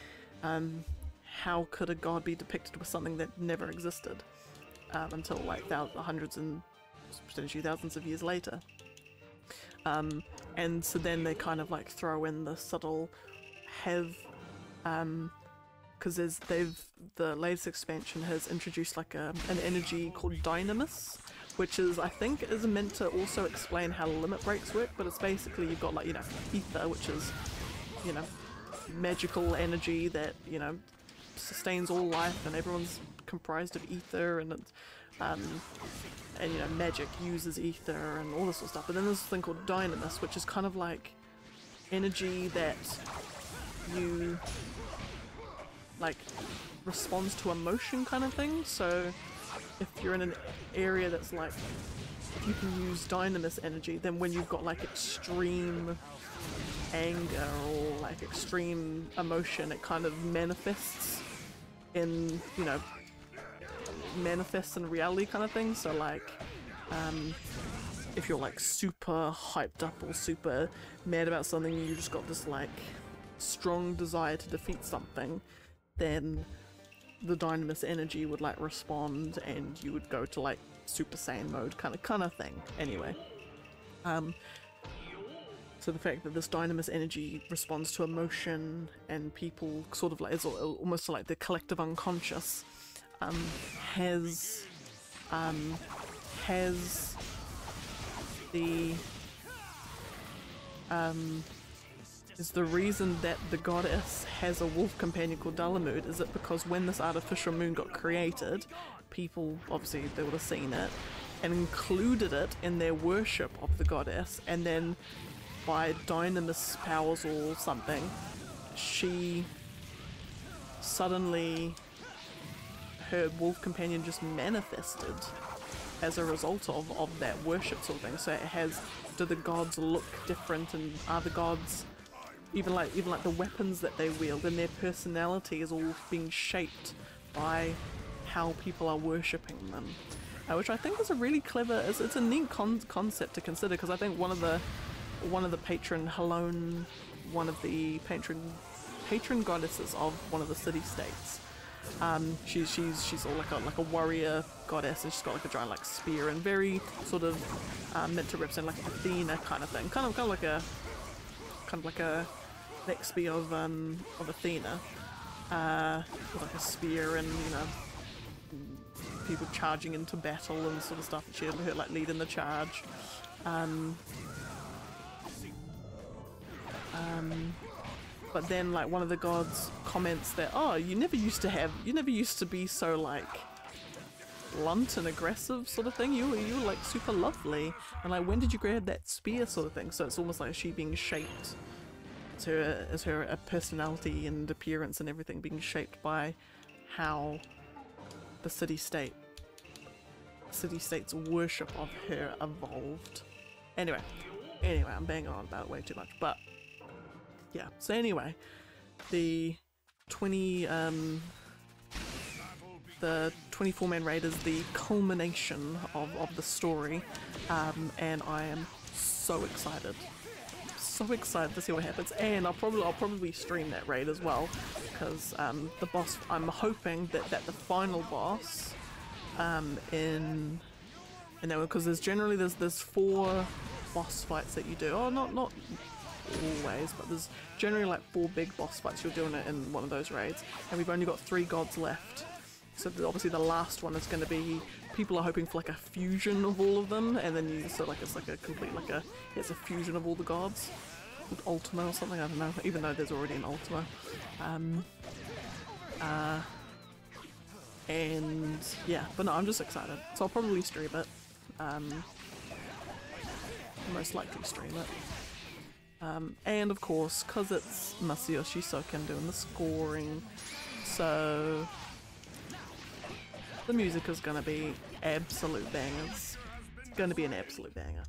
how could a god be depicted with something that never existed until like hundreds and potentially thousands of years later. And so then they kind of like throw in the subtle because the latest expansion has introduced like an energy called Dynamis, which is, I think, is meant to also explain how limit breaks work, but it's basically you've got like, you know, ether, which is, you know, magical energy that, you know, sustains all life, and everyone's comprised of ether, and it's, and you know, magic uses ether and all this sort of stuff. But then there's this thing called Dynamis, which is kind of like energy that you like responds to emotion kind of thing. So if you're in an area that's like, if you can use Dynamis energy, then when you've got like extreme anger or like extreme emotion, it kind of manifests in, you know, manifests in reality kind of thing. So like if you're like super hyped up or super mad about something, you just got this like strong desire to defeat something, then the Dynamis energy would like respond and you would go to like Super Saiyan mode kind of thing. Anyway, so the fact that this Dynamis energy responds to emotion and people sort of like, it's almost like the collective unconscious, has the is the reason that the goddess has a wolf companion called Dalamud. Is it because when this artificial moon got created, people, obviously they would have seen it and included it in their worship of the goddess, and then by Dynamis powers or something, she suddenly, her wolf companion just manifested as a result of that worship sort of thing. So it has, do the gods look different, and are the gods even like the weapons that they wield and their personality is all being shaped by how people are worshipping them, which I think is a really clever, it's a neat concept to consider, because I think one of the patron Halone, one of the patron goddesses of one of the city-states, she's all like a warrior goddess, and she's got like a giant like spear and very sort of meant to represent like Athena kind of thing, kind of like a next spear of Athena, with like a spear and, you know, people charging into battle and sort of stuff, and she had her like lead in the charge. But then like one of the gods comments that, oh, you never used to be so like blunt and aggressive sort of thing. You were like super lovely, and like when did you grab that spear sort of thing. So it's almost like she being shaped as her personality and appearance and everything being shaped by how the city-state's worship of her evolved. Anyway, I'm banging on about it way too much, but yeah. So anyway, the 24-man raid is the culmination of the story, and I am so excited to see what happens. And I'll probably stream that raid as well, because the boss, I'm hoping that the final boss in that one, because there's 4 boss fights that you do. Oh, not always, but there's generally like 4 big boss fights you're doing it in one of those raids, and we've only got 3 gods left. So obviously the last one is going to be, people are hoping for like a fusion of all of them, and then it's like a complete, it's a fusion of all the gods, Ultima or something, I don't know, even though there's already an Ultima. And yeah, but no, I'm just excited, so I'll probably stream it, most likely stream it. And of course, because it's Masayoshi Soken doing the scoring, so the music is going to be absolute bangers. It's going to be an absolute banger.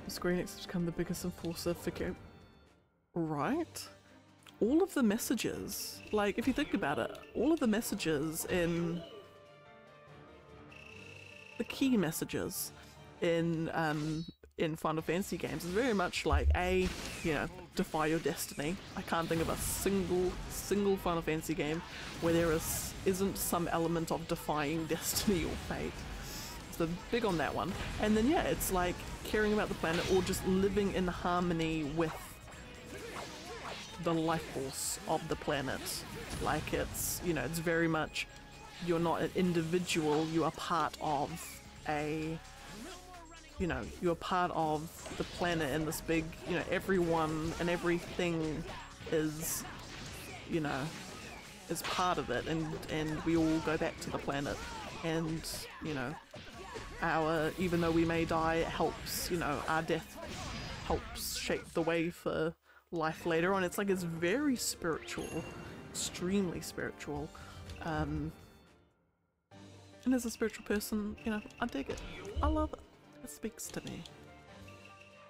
Square Enix has become the biggest enforcer for game. Right? All of the messages, like if you think about it, all of the messages in the key messages in Final Fantasy games is very much like defy your destiny. I can't think of a single Final Fantasy game where there isn't some element of defying destiny or fate. So big on that one. And then yeah, it's like caring about the planet or just living in harmony with the life force of the planet. Like it's very much, you're not an individual, you are part of you're part of the planet and this big, everyone and everything is part of it, and we all go back to the planet, and even though we may die, it helps, our death helps shape the way for life later on. It's very spiritual, extremely spiritual, and as a spiritual person, I dig it. I love it. It speaks to me.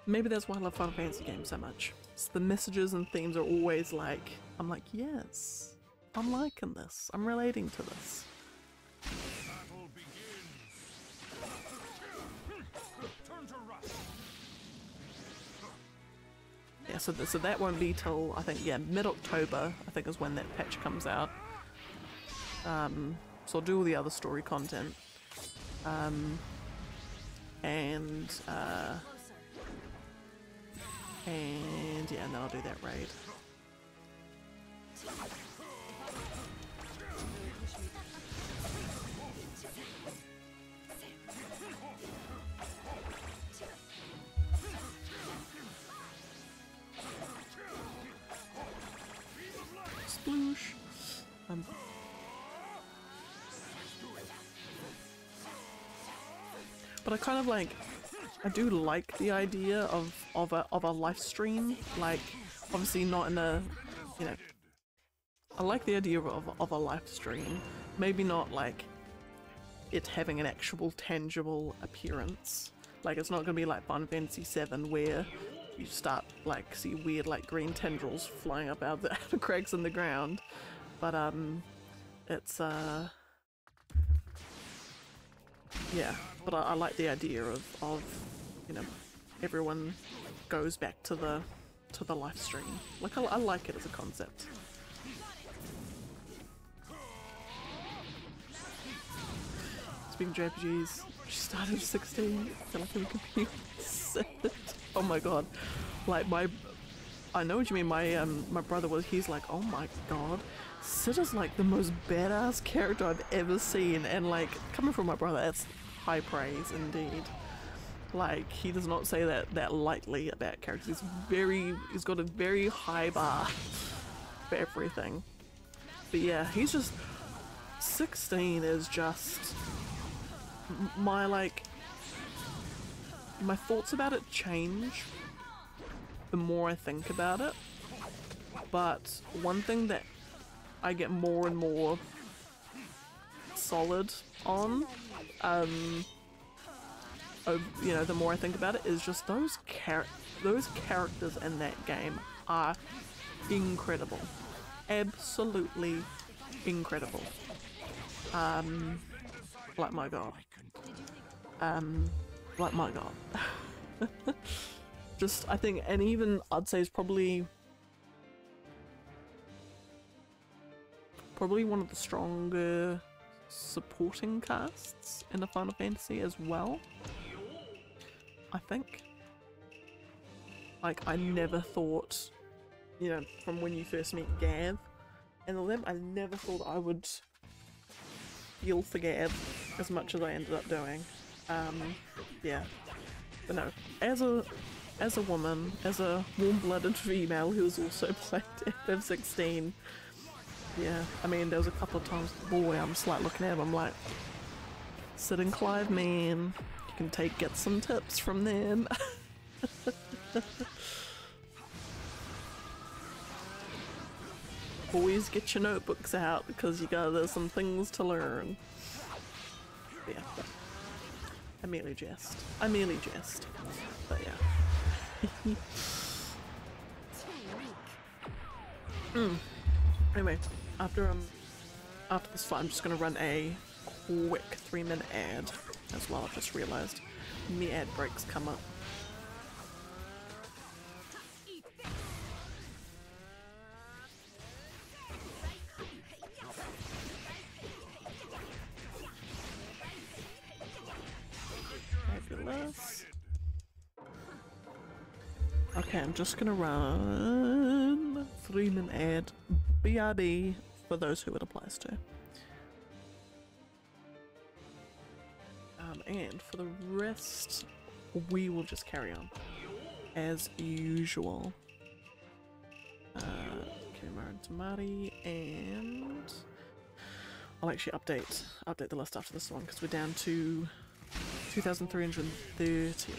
Maybe that's why I love Final Fantasy games so much. It's the messages and themes are always like, I'm like, yes, I'm liking this. I'm relating to this. Yeah, so that won't be till, I think, yeah, mid-October, I think is when that patch comes out. So I'll do all the other story content. And yeah, and then I'll do that raid. Sploosh. But I kind of I do like the idea of a live stream, like obviously not in a, I like the idea of a live stream, maybe not like it having an actual tangible appearance, like it's not gonna be like Final Fantasy VII where you start see weird green tendrils flying up out the cracks in the ground, but it's yeah, but I like the idea of everyone goes back to the live stream. I like it as a concept. Speaking of JRPGs, she started at 16. I feel like I'm confused. Oh my god. I know what you mean. My brother he's like, oh my god, Sid is the most badass character I've ever seen, and coming from my brother, that's high praise indeed. Like, he does not say that lightly about characters. He's got a very high bar for everything. But yeah, he's just 16 is just my thoughts about it change the more I think about it. But one thing that I get more and more solid on, you know, the more I think about it, is just those characters in that game are incredible. Absolutely incredible. Like my god. Like my god. Just, I think, and even I'd say is probably one of the stronger supporting casts in a Final Fantasy as well, I think. Like, I never thought, you know, from when you first meet Gav and all them, I never thought I would feel for Gav as much as I ended up doing. Yeah. But no, as a woman, as a warm-blooded female who's also played FF16, yeah, I mean, there was a couple of times, boy, I'm just like looking at him, I'm like, sit and Clive, man, you can get some tips from them. Always get your notebooks out because there's some things to learn. Yeah, but I merely jest. But yeah. Anyway, after this fight, I'm just gonna run a quick 3-minute ad as well. I've just realised the ad breaks come up. Fabulous. Okay, I'm just gonna run 3-minute ad, BRB, for those who it applies to. And for the rest, we will just carry on as usual. Kimura and Tamari, and I'll actually update the list after this one because we're down to 2,330.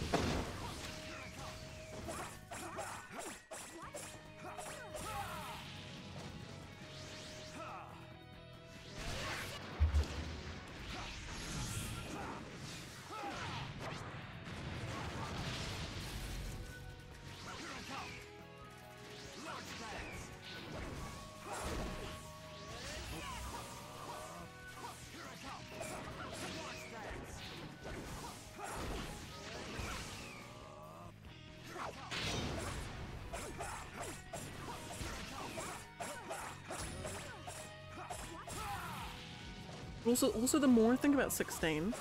Also, the more I think about 16,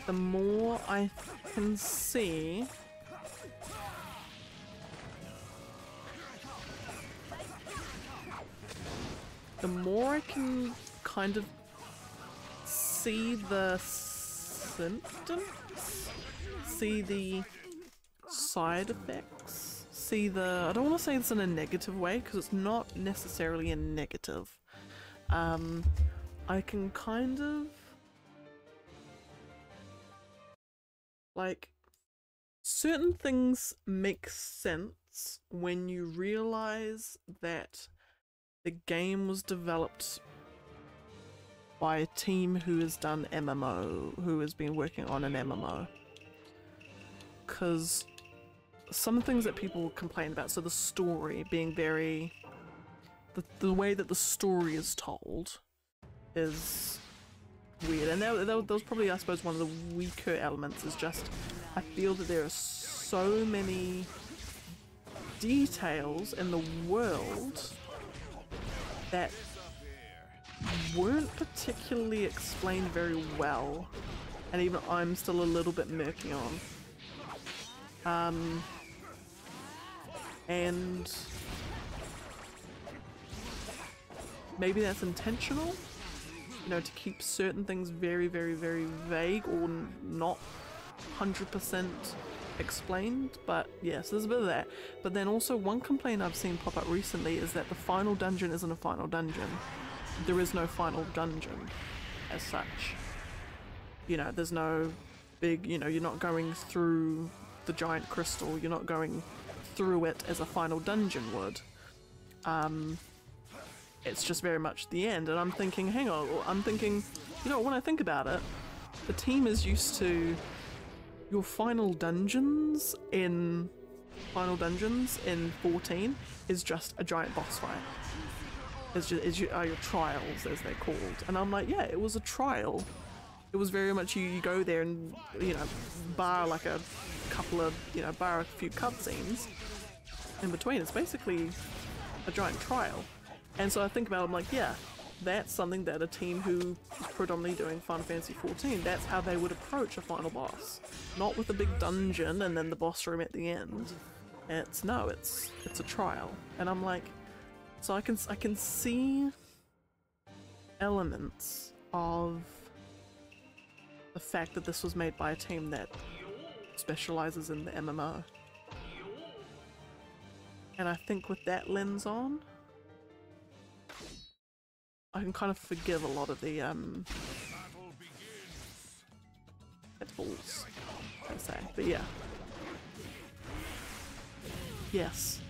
the more I can see kind of see the symptoms, see the side effects, see the... I don't want to say this in a negative way because it's not necessarily a negative. I can kind of, like, certain things make sense when you realize that the game was developed by a team who has done MMO, who has been working on an MMO. Because some things that people complain about, so the story being very, the way that the story is told is weird, and that was probably, I suppose, one of the weaker elements, is just I feel that there are so many details in the world that weren't particularly explained very well, and even I'm still a little bit murky on. And maybe that's intentional, you know, to keep certain things very, very, very vague or not 100% explained, but yes, there's a bit of that. But then also one complaint I've seen pop up recently is that the final dungeon isn't a final dungeon. There is no final dungeon as such. You know, there's no big, you know, you're not going through the giant crystal, you're not going through it as a final dungeon would. It's just very much the end, and I'm thinking, hang on, you know, when I think about it, the team is used to your final dungeons in 14 is just a giant boss fight. Are your trials, as they're called. And I'm like, yeah, it was a trial. It was very much you go there and, you know, bar like a couple of, you know, bar a few cutscenes in between. It's basically a giant trial. And so I think about it, I'm like, yeah, that's something that a team who is predominantly doing Final Fantasy XIV, that's how they would approach a final boss. Not with a big dungeon and then the boss room at the end. It's a trial. And I'm like, so I can see elements of the fact that this was made by a team that specializes in the MMO. And I think with that lens on, I can kind of forgive a lot of the pitfalls, per se. But yeah. Yes.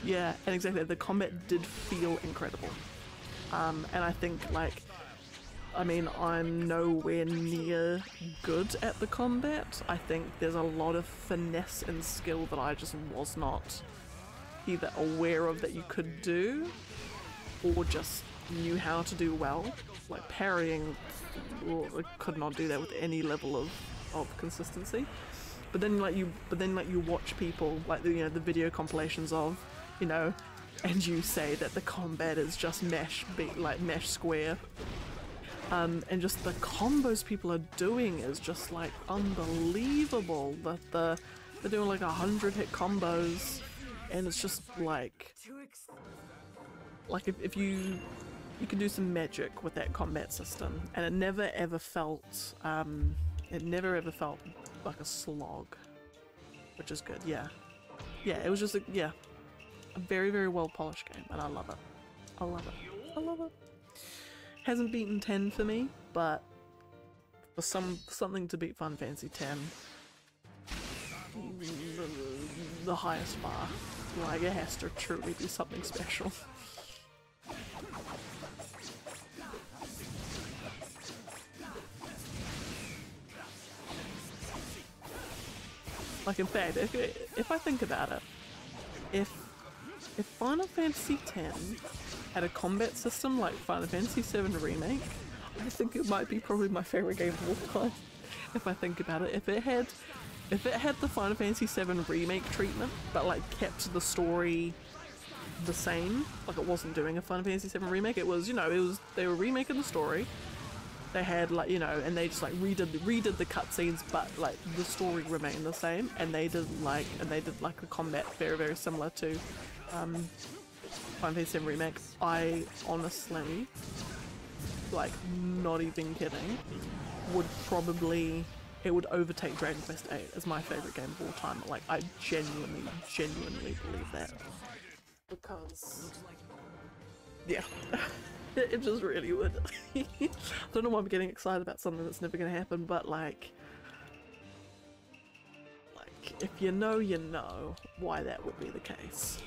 Yeah, and exactly, the combat did feel incredible. And I think, like, I mean, I'm nowhere near good at the combat. I think there's a lot of finesse and skill that I just was not either aware of that you could do, or just knew how to do well. Like parrying, well, I could not do that with any level of consistency. But then you watch people, like the, you know, the video compilations of, you know, and you say that the combat is just mesh square. And just the combos people are doing is just like unbelievable. That they're doing like 100 hit combos, and it's just like if you can do some magic with that combat system, and it never ever felt like a slog, which is good. Yeah, it was just a very, very well polished game, and I love it. I love it. Hasn't beaten 10 for me, but for something to beat Final Fantasy 10, the highest bar, like, it has to truly be something special. Like, in fact, if I think about it, if Final Fantasy X had a combat system like Final Fantasy VII Remake, I think it might be probably my favorite game of all time. If I think about it, if it had the Final Fantasy VII Remake treatment, but like kept the story the same, like it wasn't doing a Final Fantasy VII Remake, it was, you know, they were remaking the story. They had, like, you know, and they just like redid the cutscenes, but like the story remained the same, and they did like the combat very, very similar to Final Fantasy VII Remake. I honestly, like, not even kidding, it would overtake Dragon Quest VIII as my favorite game of all time. Like, I genuinely believe that, because yeah. It just really would. I don't know why I'm getting excited about something that's never gonna happen, but like if you know why that would be the case.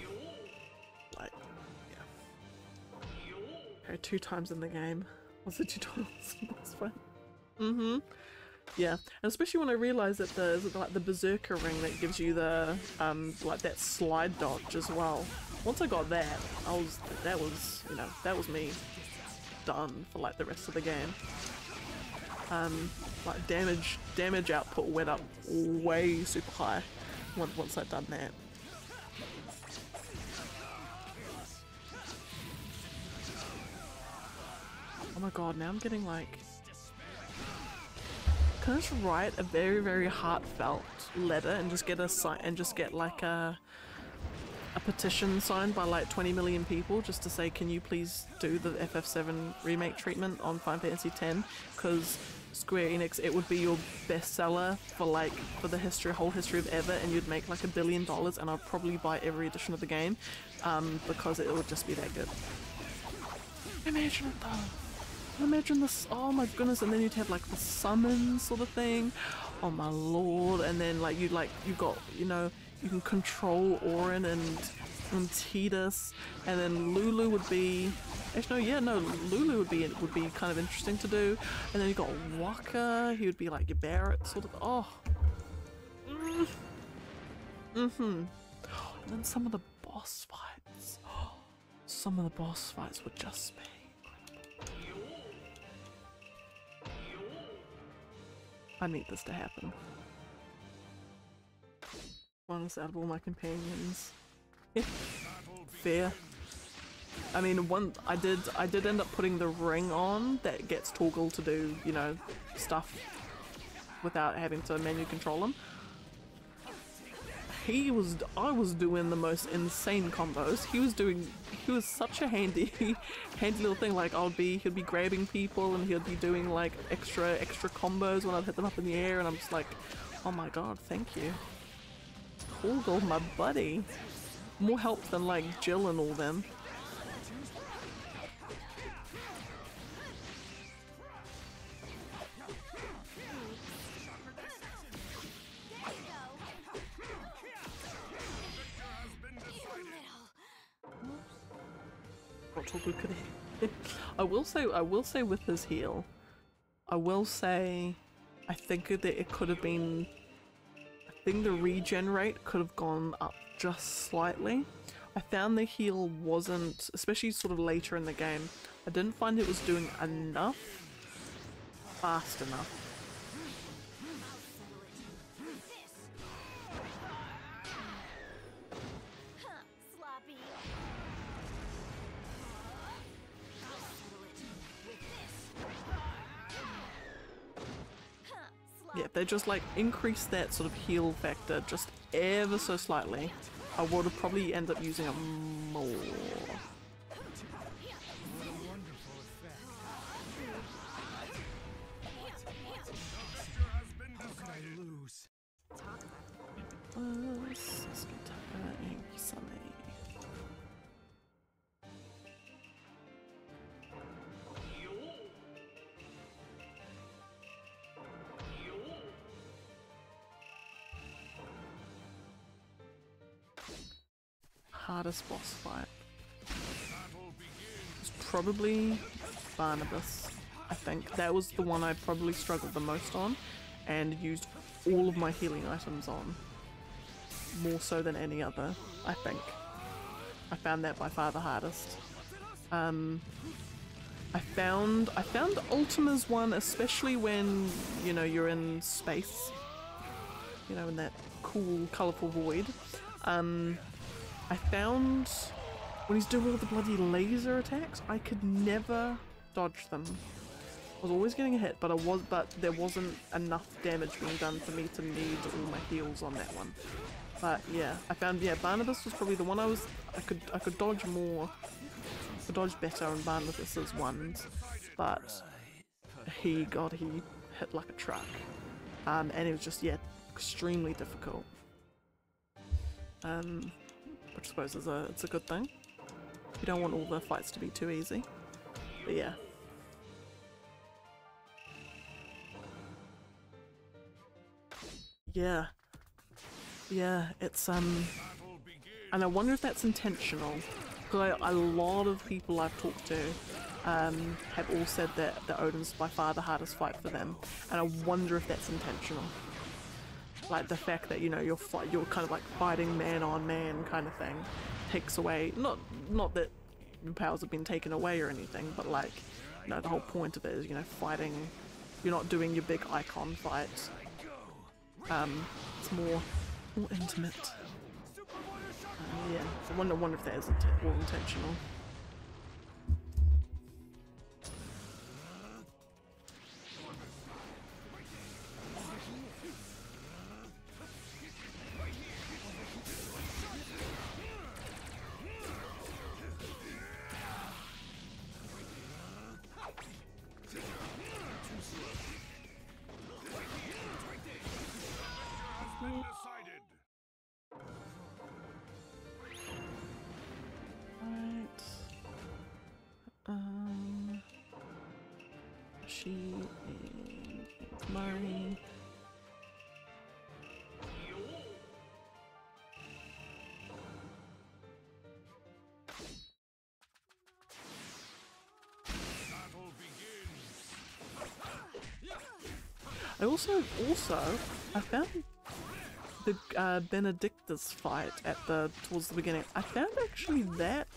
Like, yeah. Okay, 2 times in the game. Was it 2 times? That's fine. Mm-hmm. Yeah, and especially when I realised that there's like the Berserker ring that gives you the like that slide dodge as well. Once I got that, that was me done for like the rest of the game. Like damage output went up way super high once I'd done that. Oh my god, now I'm getting like, can I just write a very, very heartfelt letter and just get like a petition signed by like 20 million people just to say, can you please do the FF7 remake treatment on Final Fantasy X? Because Square Enix, it would be your bestseller for like for the whole history of ever, and you'd make like $1 billion, and I'd probably buy every edition of the game, because it would just be that good. Imagine it though. Imagine this. Oh my goodness, and then you'd have like the summon sort of thing. Oh my lord, and then like you've got, you know, you can control Auron and Tidus, and then Lulu would be. Actually, no, yeah, no, Lulu would be kind of interesting to do, and then you got Waka. He would be like your Barrett sort of. Oh, and then some of the boss fights. Some of the boss fights would just be incredible. I need this to happen. Bonus out of all my companions. Yeah, fair. I mean, I did end up putting the ring on that gets Toggle to do, you know, stuff without having to manually control him. I was doing the most insane combos. He was such a handy little thing. Like he'd be grabbing people and he'd be doing like extra combos when I'd hit them up in the air, and I'm just like, oh my god, thank you. Toggle, my buddy. More help than like Jill and all them. I will say with his heal, I will say I think that it could have been, I think the regen rate could have gone up just slightly. I found the heal wasn't, especially sort of later in the game, I didn't find it was doing enough, fast enough. Yeah, if they just like increase that sort of heal factor just ever so slightly, I would have probably ended up using it more. Hardest boss fight was probably Barnabas. I think that was the one I probably struggled the most on and used all of my healing items on, more so than any other. I think I found that by far the hardest. I found Ultima's one, especially when, you know, you're in space, you know, in that cool colourful void. I found when he's doing all the bloody laser attacks, I could never dodge them. I was always getting a hit, but there wasn't enough damage being done for me to need all my heals on that one. But yeah, I found, yeah, Barnabas was probably the one I could dodge more, could dodge better on Barnabas's ones, but he hit like a truck, and it was just, yeah, extremely difficult. Which I suppose it's a good thing. You don't want all the fights to be too easy. But yeah. Yeah, it's and I wonder if that's intentional. Because a lot of people I've talked to have all said that Odin's by far the hardest fight for them, and I wonder if that's intentional. Like the fact that, you know, you're kind of like fighting man on man kind of thing takes away, not that your powers have been taken away or anything, but like, you know, the whole point of it is, you know, fighting, you're not doing your big icon fight. It's more intimate. Yeah, so I wonder if that is all intentional. She and Murray. I found the Benedictus fight at towards the beginning. I found actually that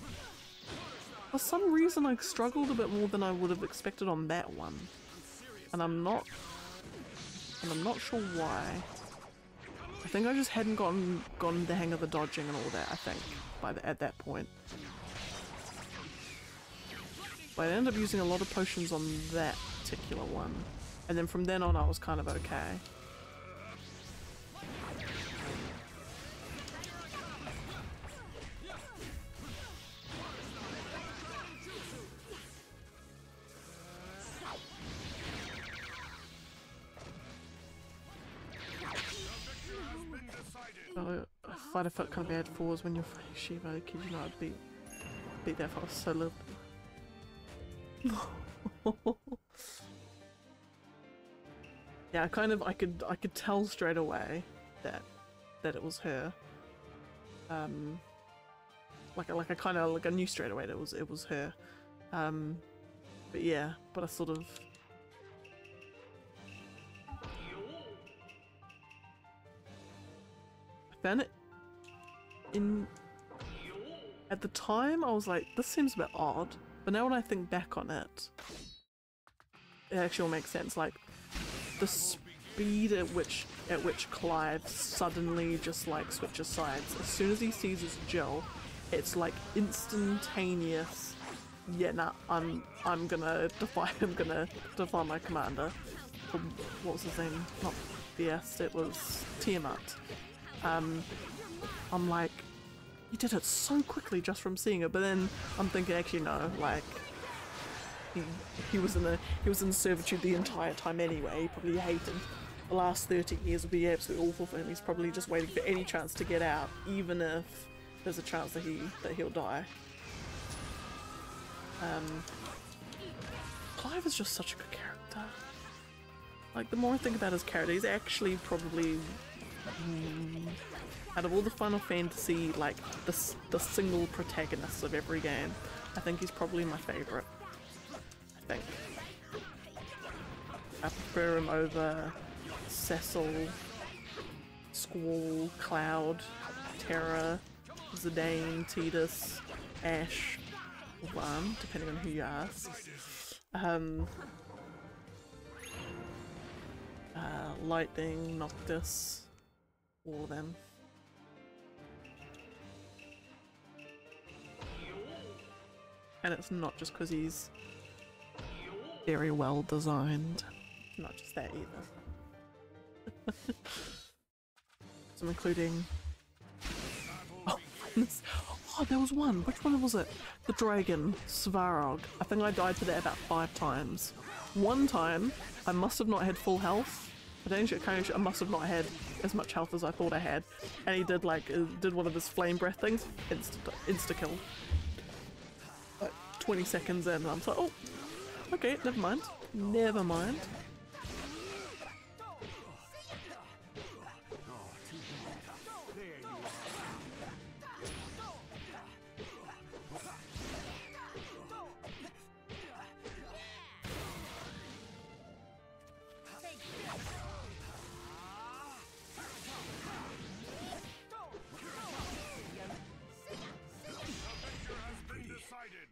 for some reason I struggled a bit more than I would have expected on that one, and I'm not sure why. I think I just hadn't gotten the hang of the dodging and all that. I think at that point, but I ended up using a lot of potions on that particular one, and then from then on I was kind of okay. I felt kind of bad for was when you're fighting Shiva. I kid you not, I'd beat that if I was so little. Yeah, I could tell straight away that it was her. I knew straight away that it was her. But yeah, but I sort of. I found it at the time I was like, this seems a bit odd, but now when I think back on it, it actually all makes sense. Like the speed at which Clive suddenly just like switches sides as soon as he sees his Jill, it's like instantaneous. Yeah, nah, I'm gonna defy my commander. What was his name? Not Biest, it was Tiamat. I'm like, he did it so quickly just from seeing it, but then I'm thinking, actually no, like he was in servitude the entire time anyway. He probably hated the last 30 years would be absolutely awful for him. He's probably just waiting for any chance to get out, even if there's a chance that he'll die. Clive is just such a good character. Like, the more I think about his character, he's actually probably out of all the Final Fantasy, like the single protagonists of every game, I think he's probably my favourite. I think. I prefer him over Cecil, Squall, Cloud, Terra, Zidane, Tidus, Ash, or Worm, depending on who you ask. Lightning, Noctis, all of them. And it's not just because he's very well designed. Not just that either. So I'm including... Oh, there was one! Which one was it? The dragon, Svarog. I think I died to that about 5 times. One time, I must have not had full health. I must have not had as much health as I thought I had. And he did did one of his flame breath things. Insta-kill. 20 seconds in, and I'm like, oh, okay, never mind. Never mind.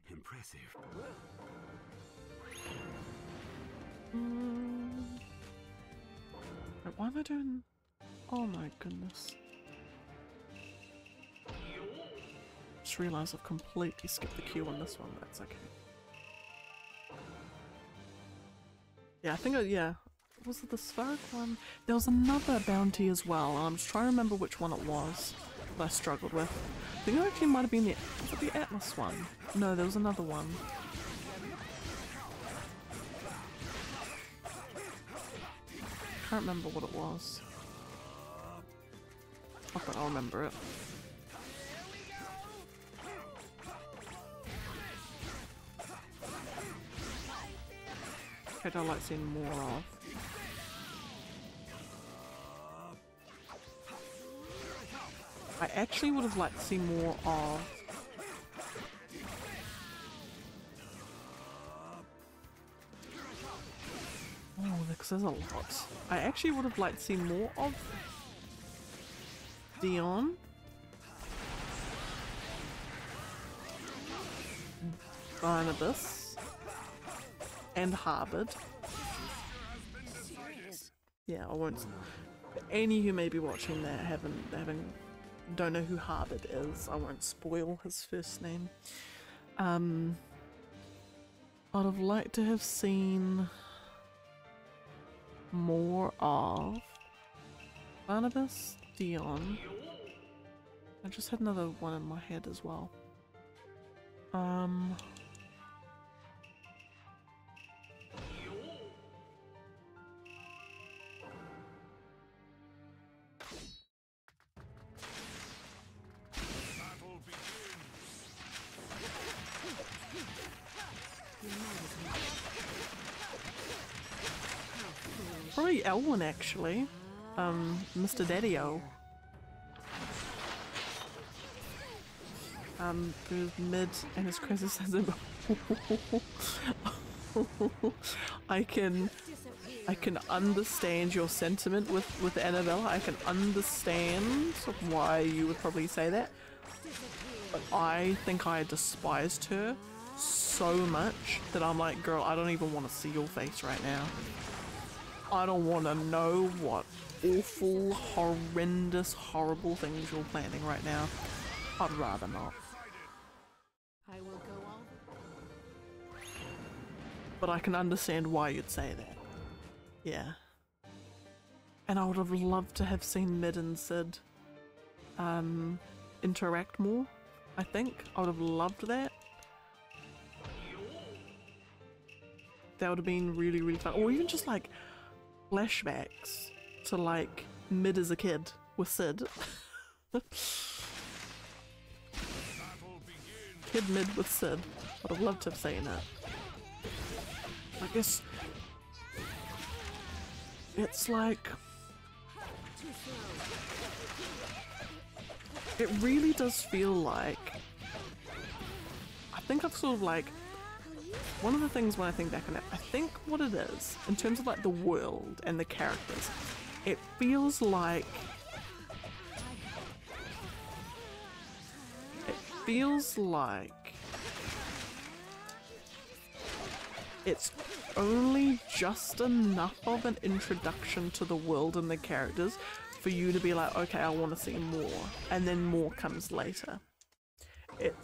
Impressive. Wait, why am I doing... Oh my goodness. Just realised I've completely skipped the queue on this one, but that's okay. Yeah, I think yeah. Was it the Svarog one? There was another bounty as well, and I'm just trying to remember which one it was that I struggled with. I think it actually might have been the Atlas one. No, there was another one. Can't remember what it was. I bet I'll remember it. character I'd like seeing more of. I actually would have liked to see more of because there's a lot. I actually would have liked to see more of Dion. Barnabas. And Harvard. Yeah, I won't. Any who may be watching that don't know who Harvard is. I won't spoil his first name. I'd have liked to have seen more of Barnabas, Dion. I just had another one in my head as well. Probably Elwyn actually. Mr. Daddy-O. Who's mid and his criticism. I can understand your sentiment with Annabella. I can understand why you would probably say that. But I think I despised her so much that I'm like, girl, I don't even want to see your face right now. I don't want to know what awful, horrendous, horrible things you're planning right now. I'd rather not. I will go on. But I can understand why you'd say that. Yeah. And I would have loved to have seen Mid and Sid interact more, I think. I would have loved that. That would have been really, really fun. Or even just like flashbacks to like Mid as a kid with Sid. Kid Mid with Sid. I'd have loved to have seen it. I guess it's like it really does feel like I think I've sort of like one of the things when I think back on it, I think what it is in terms of like the world and the characters, it feels like it's only just enough of an introduction to the world and the characters for you to be like, okay, I want to see more, and then more comes later. It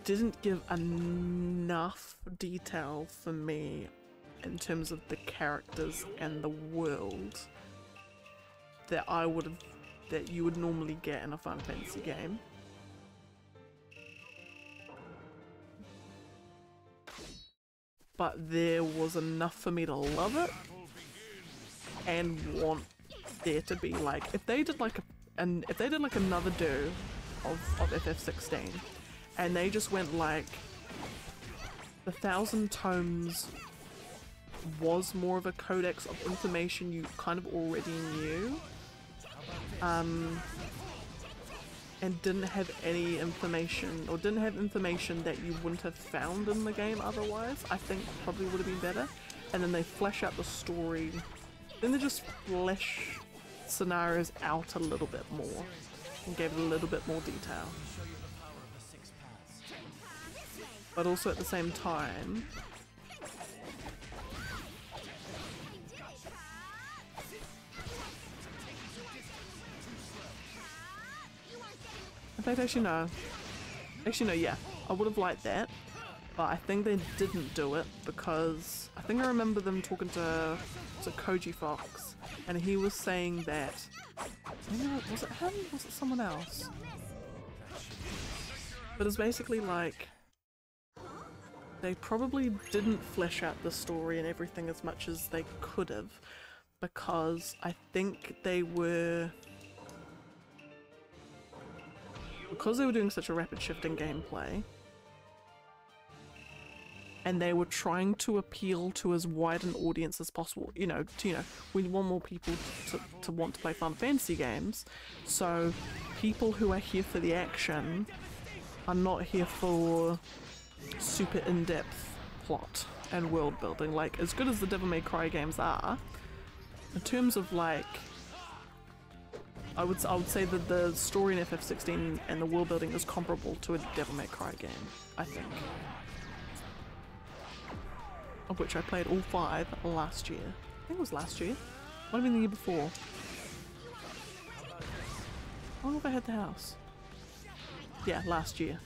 didn't give enough detail for me in terms of the characters and the world that you would normally get in a Final Fantasy game. But there was enough for me to love it and want there to be like, if they did like another do of FF16 and they just went like the 1,000 tomes was more of a codex of information you kind of already knew, and didn't have any information, or didn't have information that you wouldn't have found in the game otherwise, I think probably would have been better. And then they flesh out the story, then they just flesh scenarios out a little bit more and gave it a little bit more detail. But also at the same time, in fact, actually no, yeah, I would have liked that, but I think they didn't do it because I think I remember them talking to Koji Fox, and he was saying that, was it him? Was it someone else? But it's basically like, they probably didn't flesh out the story and everything as much as they could have, because I think because they were doing such a rapid shift in gameplay, and they were trying to appeal to as wide an audience as possible. You know, we want more people to want to play Final Fantasy games, so people who are here for the action are not here for super in-depth plot and world building. Like, as good as the Devil May Cry games are, in terms of like, I would say that the story in FF16 and the world building is comparable to a Devil May Cry game, I think. Of which I played all 5 last year. I think it was last year. Might have been the year before. How long have I had the house? Yeah, last year.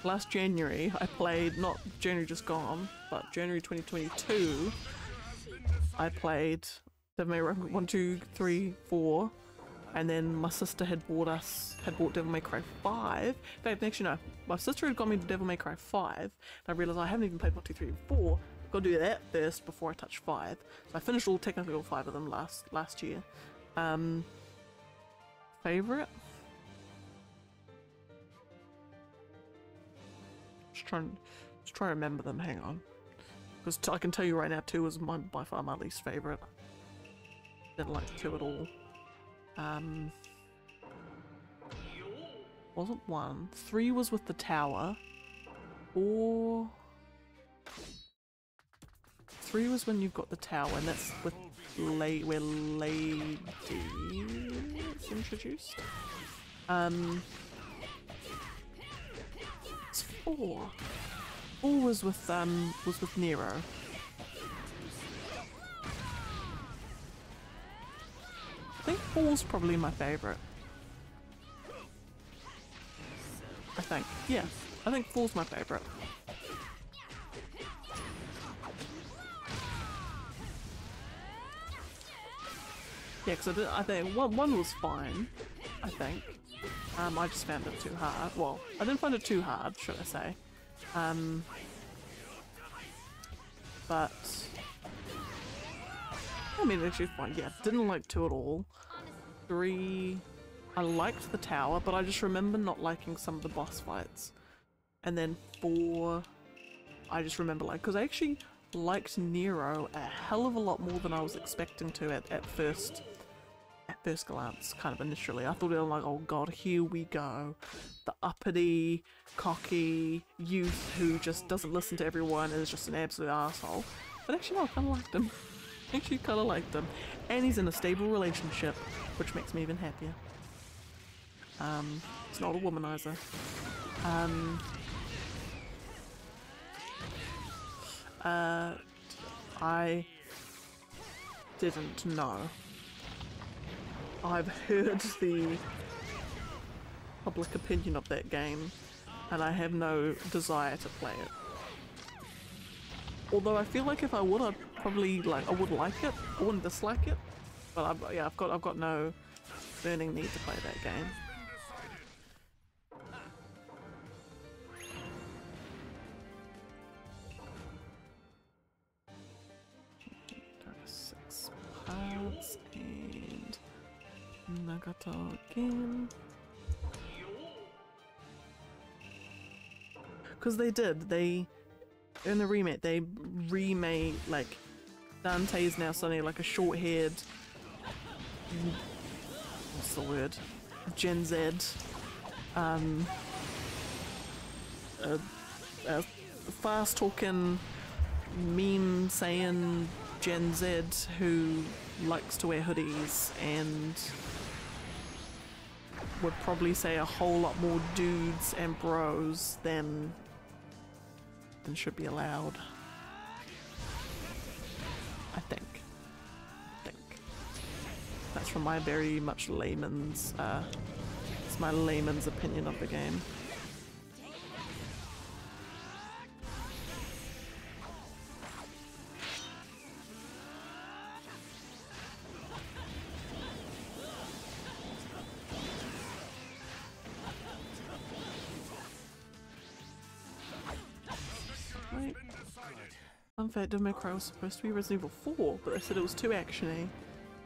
Last January I played, not January just gone, but January 2022, I played Devil May Cry 1, 2, 3, 4, and then my sister had bought Devil May Cry 5. In fact, actually no, my sister had got me to Devil May Cry 5, and I realised I haven't even played 1, 2, 3, and 4. I've got to do that first before I touch 5. So I finished technically all 5 of them last year. Favourite? Just trying to remember them, hang on. Because I can tell you right now 2 was by far my least favourite. Didn't like 2 at all. Wasn't 1. 3 was with the tower. 4... 3 was when you've got the tower, and that's with where Lady is introduced. It's 4. 4 was with Nero. I think 4's probably my favourite. I think. Yeah, I think 4's my favourite. Yeah, because I think one was fine, I think. I just found it too hard. Well, I didn't find it too hard, should I say. But I mean, actually fine. Yeah, didn't like 2 at all. 3, I liked the tower, but I just remember not liking some of the boss fights. And then 4, I just remember because I actually liked Nero a hell of a lot more than I was expecting to at first glance, kind of initially. I thought it was like, oh god, here we go. The uppity, cocky youth who just doesn't listen to everyone and is just an absolute asshole. But actually no, I kind of liked him. Actually kind of liked him. And he's in a stable relationship, which makes me even happier. It's not a womanizer. I didn't know. I've heard the public opinion of that game, and I have no desire to play it. Although I feel like if I would, I'd probably I would like it. I wouldn't dislike it, but I've got no burning need to play that game. There are 6 parts and Nagato again. Because in the remake, they remade, Dante is now suddenly like a short-haired, what's the word, Gen Z, a fast-talking, meme-saying Gen Z who likes to wear hoodies and would probably say a whole lot more dudes and bros than should be allowed. I think. That's from my very much layman's, it's my layman's opinion of the game. Fun fact, Devil May Cry was supposed to be Resident Evil 4, but they said it was too actiony.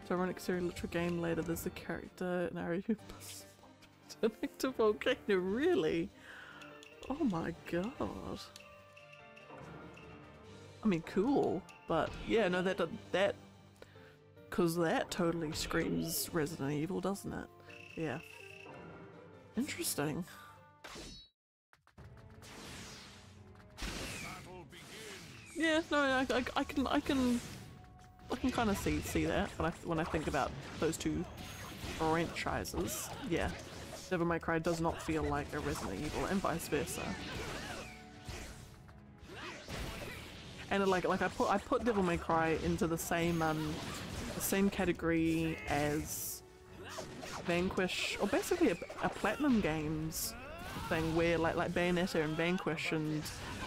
So ironic serial literal game later, there's the character Naruto who turning to volcano, really? Oh my god. I mean, cool, but yeah, no, that because that totally screams Resident Evil, doesn't it? Yeah. Interesting. Yeah, no, I can kind of see that when I think about those two franchises. Yeah, Devil May Cry does not feel like a Resident Evil, and vice versa. And like I put Devil May Cry into the same category as Vanquish, or basically a Platinum Games thing, where like Bayonetta and Vanquish and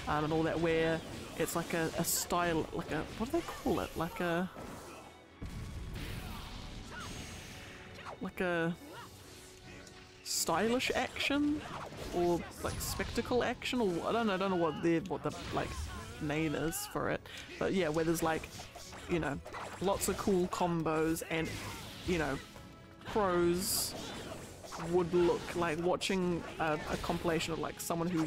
all that, where it's like a style, like a, what do they call it? Like a stylish action, or like spectacle action, or I don't know what the like name is for it, but yeah, where there's like, you know, lots of cool combos, and you know, pros would look like watching a compilation of like someone who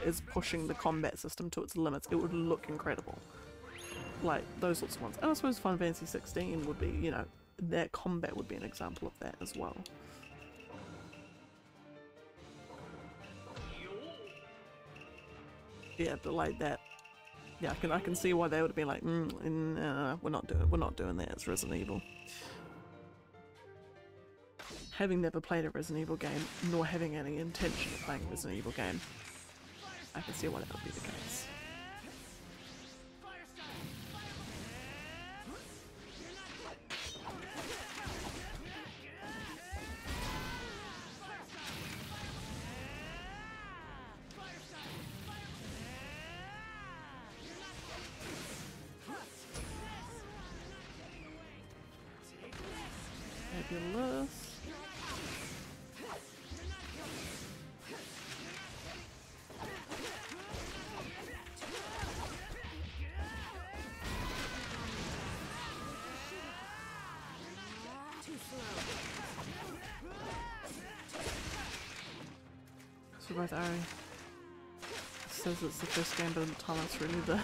is pushing the combat system to its limits. It would look incredible, like those sorts of ones. And I suppose Final Fantasy 16 would be, you know, that combat would be an example of that as well. Yeah, but like that, yeah, I can see why they would have been like, we're not doing that. It's Resident Evil. Having never played a Resident Evil game, nor having any intention of playing a Resident Evil game, I can see why that would be the case. Fabulous. Surprise Ari says it's the first game, but in the time it's really the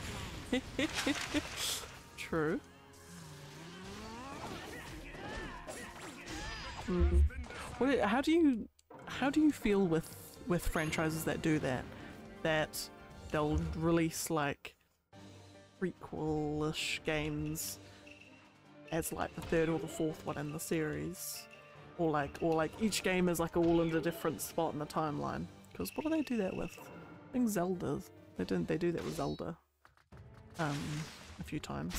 true. How do you feel with franchises that do that? That they'll release like prequel-ish games as like the third or the fourth one in the series, or like each game is like all in a different spot in the timeline. Because what do they do that with? I think Zelda's. They do that with Zelda. A few times.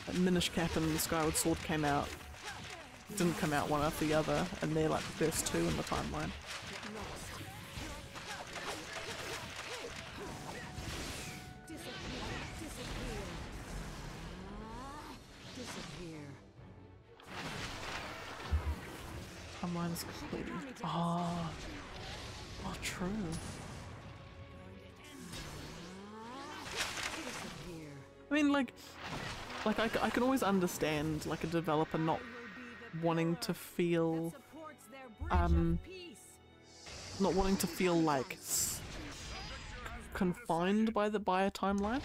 Like Minish Cap and Skyward Sword came out. Didn't come out one after the other, and they're like the first two in the timeline. Timeline is completed. Oh, true. I mean, like I can always understand like a developer not wanting to feel like confined by a timeline.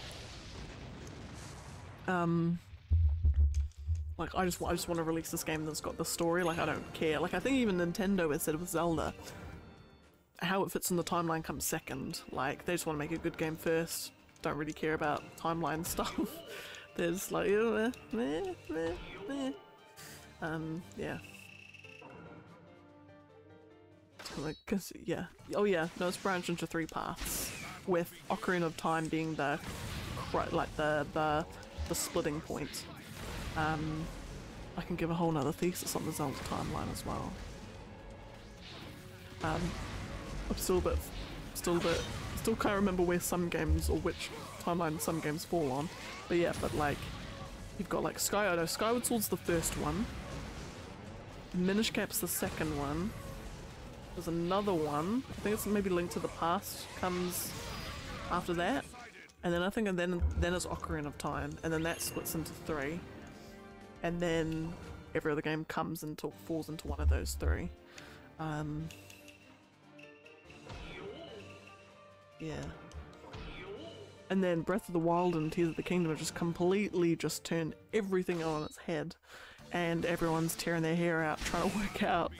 Like I just want to release this game that's got the story. Like I don't care. Like I think even Nintendo has said with Zelda, how it fits in the timeline comes second. Like they just want to make a good game first. Don't really care about timeline stuff. There's like yeah. Cause yeah. Oh yeah, no, it's branched into 3 paths, with Ocarina of Time being the splitting point. I can give a whole nother thesis on the Zelda timeline as well. I'm still can't remember where some games, or which timeline some games fall on. But yeah, but like, you've got like Skyward Sword's the first one. Minish Cap's the second one. There's another one, I think it's maybe Link to the Past comes after that. And then I think then it's Ocarina of Time, and then that splits into 3. And then every other game falls into one of those 3. Yeah. And then Breath of the Wild and Tears of the Kingdom have just completely just turned everything on its head, and everyone's tearing their hair out trying to work out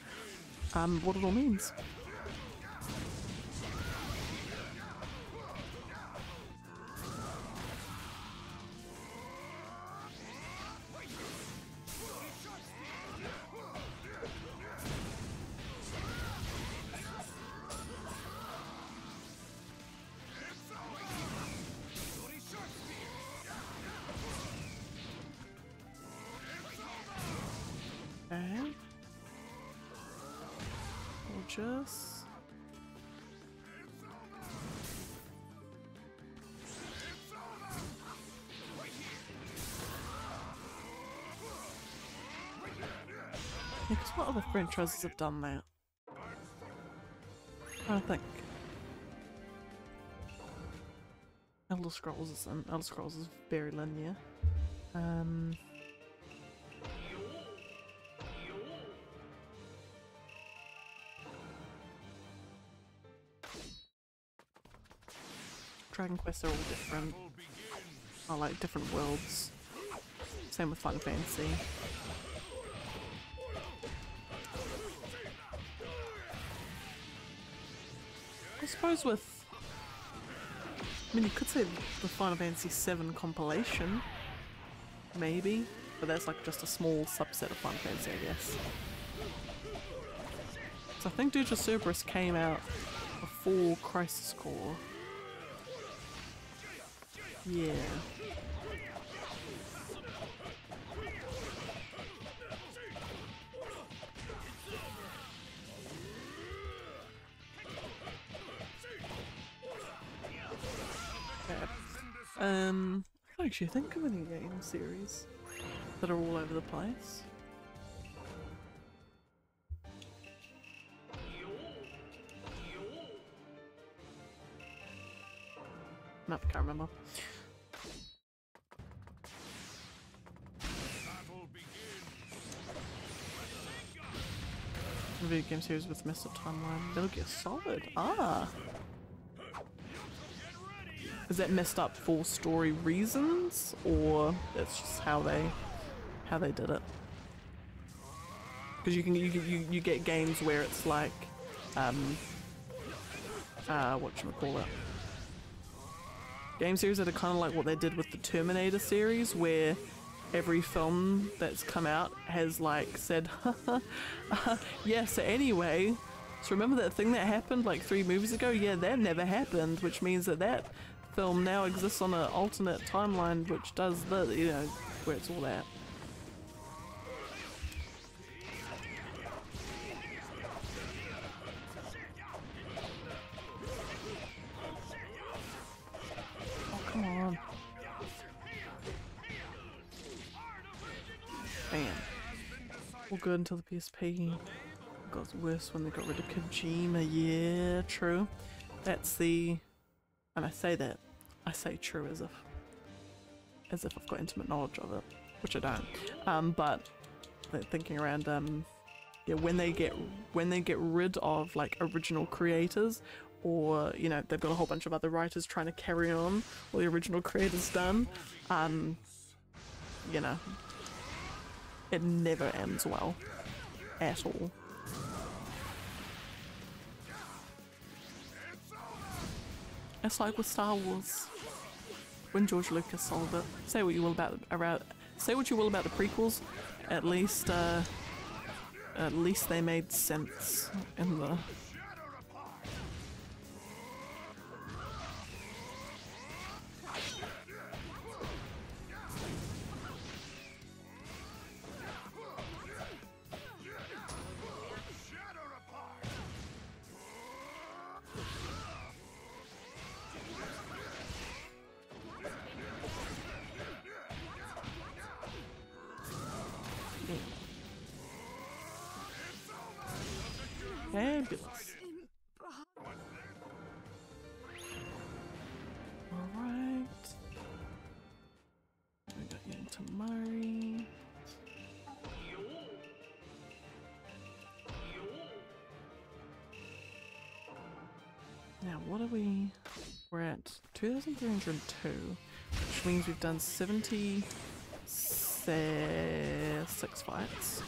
what it all means. Okay. Gorgeous. Yeah, 'cause what other franchises have done that? I think. Elder Scrolls is very linear. Dragon Quest are all different. I like different worlds. Same with Final Fantasy. I suppose with... I mean, you could say the Final Fantasy VII compilation. Maybe. But that's like just a small subset of Final Fantasy, I guess. So I think Dirge of Cerberus came out before Crisis Core. Yeah. I can't actually think of any game series that are all over the place. No, I can't remember. A video game series with messed up timeline. Metal Gear Solid. Ah! Is that messed up for story reasons, or that's just how they did it? Because you get games where it's like whatchamacallit, game series that are kind of like what they did with the Terminator series, where every film that's come out has like said yeah, so anyway, so remember that thing that happened like 3 movies ago? Yeah, that never happened, which means that film now exists on an alternate timeline which does the, you know, where it's all at. Oh, come on. Man. All good until the PSP. It got worse when they got rid of Kojima. Yeah, true. That's the... And I say true as if I've got intimate knowledge of it, which I don't. But thinking around, yeah, when they get rid of like original creators, or you know they've got a whole bunch of other writers trying to carry on what the original creators done, you know, it never ends well, at all. It's like with Star Wars, when George Lucas sold it. Say what you will about the prequels. At least they made sense in the. Fabulous. Alright. We got you into Mari. Now what are we... We're at 2,302, which means we've done 76 fights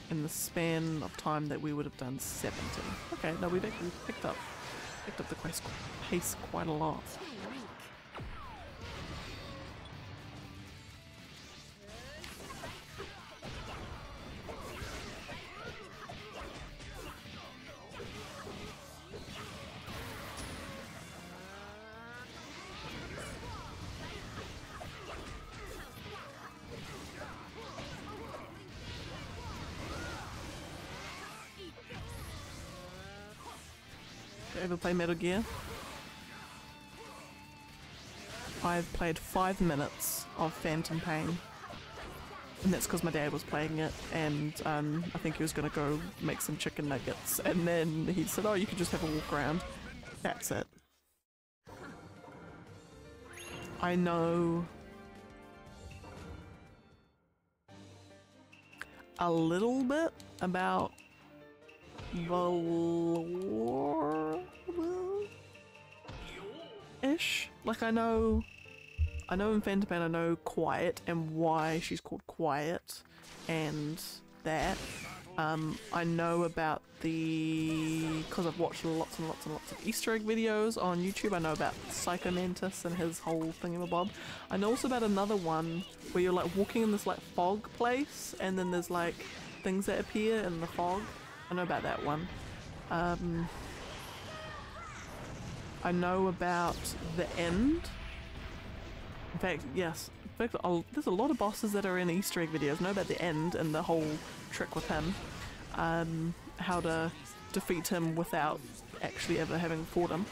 in the span of time that we would have done 70. Okay, no, we've actually picked up the quest pace quite a lot. Ever play Metal Gear? I've played 5 minutes of Phantom Pain, and that's because my dad was playing it, and I think he was gonna go make some chicken nuggets, and then he said, oh, you could just have a walk around. That's it. I know a little bit about ish. Like I know in Phantom Pain I know Quiet and why she's called Quiet and that. I know about because I've watched lots and lots and lots of Easter egg videos on YouTube. I know about Psycho Mantis and his whole thingamabob. I know also about another one where you're like walking in this like fog place and then there's like things that appear in the fog. I know about that one. I know about the end. In fact, yes. In fact, there's a lot of bosses that are in Easter egg videos. I know about the end and the whole trick with him. How to defeat him without actually ever having fought him,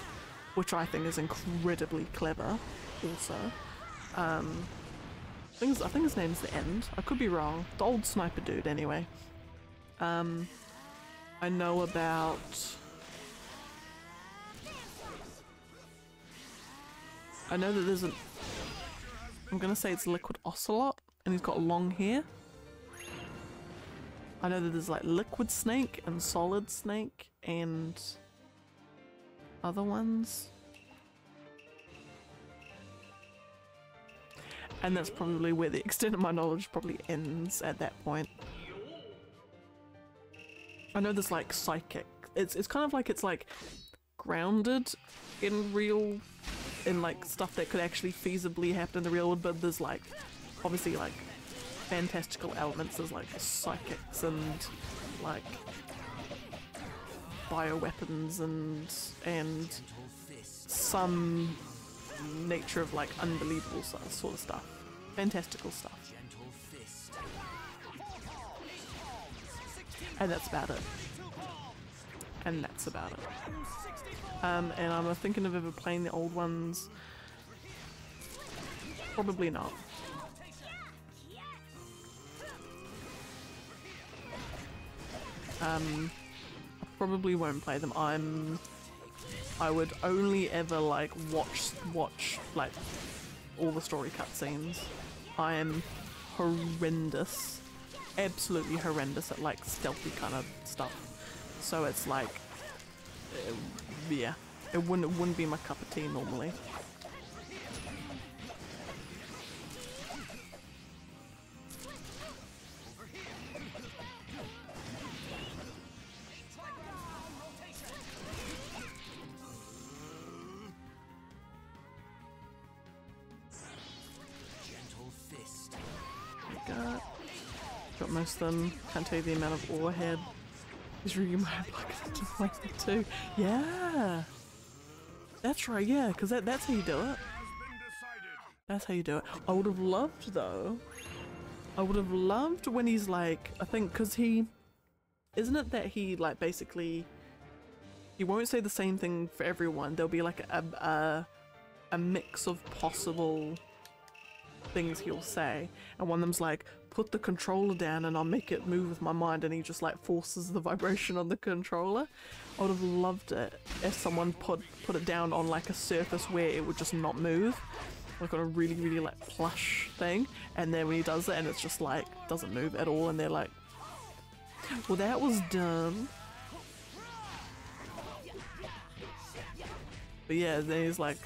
which I think is incredibly clever. Also, I think his name's the End. I could be wrong. The old sniper dude, anyway. I know about I know that there's I'm gonna say it's Liquid Ocelot and he's got long hair. I know that there's like Liquid Snake and Solid Snake and other ones. And that's probably where the extent of my knowledge probably ends at that point. I know there's like psychic. It's kind of like it's like grounded in like stuff that could actually feasibly happen in the real world, but there's like obviously like fantastical elements. There's like psychics and like bioweapons and some nature of like unbelievable sort of stuff. Fantastical stuff. And that's about it. And that's about it. And I'm thinking of ever playing the old ones. Probably not. I probably won't play them. I would only ever like watch like all the story cutscenes. I am horrendous, absolutely horrendous at like stealthy kind of stuff. So it's like, yeah, it wouldn't be my cup of tea normally. Got most of them. Can't tell you the amount of ore I had. He's reading my block too. Yeah, that's right. Yeah, because that's how you do it. That's how you do it. I would have loved though. I would have loved when he's like, I think, because isn't it that he like basically he won't say the same thing for everyone. There'll be like a mix of possible things he'll say, and one of them's like, put the controller down and I'll make it move with my mind, and he just like forces the vibration on the controller. I would have loved it if someone put it down on like a surface where it would just not move, like on a really really like plush thing, and then when he does it and it's just like doesn't move at all, and they're like, well, that was dumb. But yeah, then he's like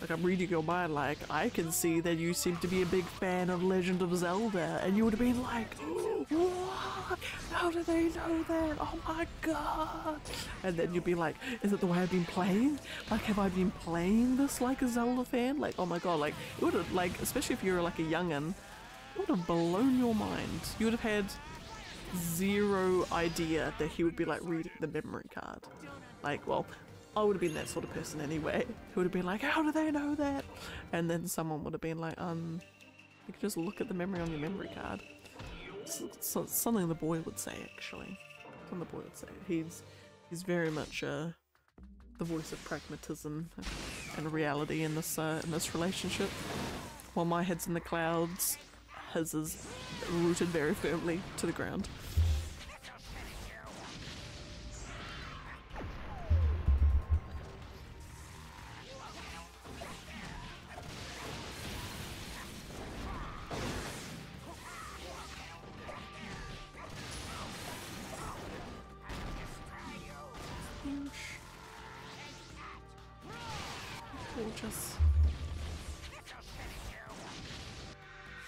I'm reading your mind, like, I can see that you seem to be a big fan of Legend of Zelda, and you would have been like, what? How do they know that? Oh my god! And then you'd be like, is it the way I've been playing? Like, have I been playing this like a Zelda fan? Like, oh my god, like, it would have, like, especially if you're like a youngin', it would have blown your mind. You would have had zero idea that he would be like reading the memory card. Like, well, I would have been that sort of person anyway, who would have been like, how do they know that? And then someone would have been like, you can just look at the memory on your memory card. Something the boy would say, actually. Something the boy would say. He's very much the voice of pragmatism and reality in this relationship. While my head's in the clouds, his is rooted very firmly to the ground. Gorgeous.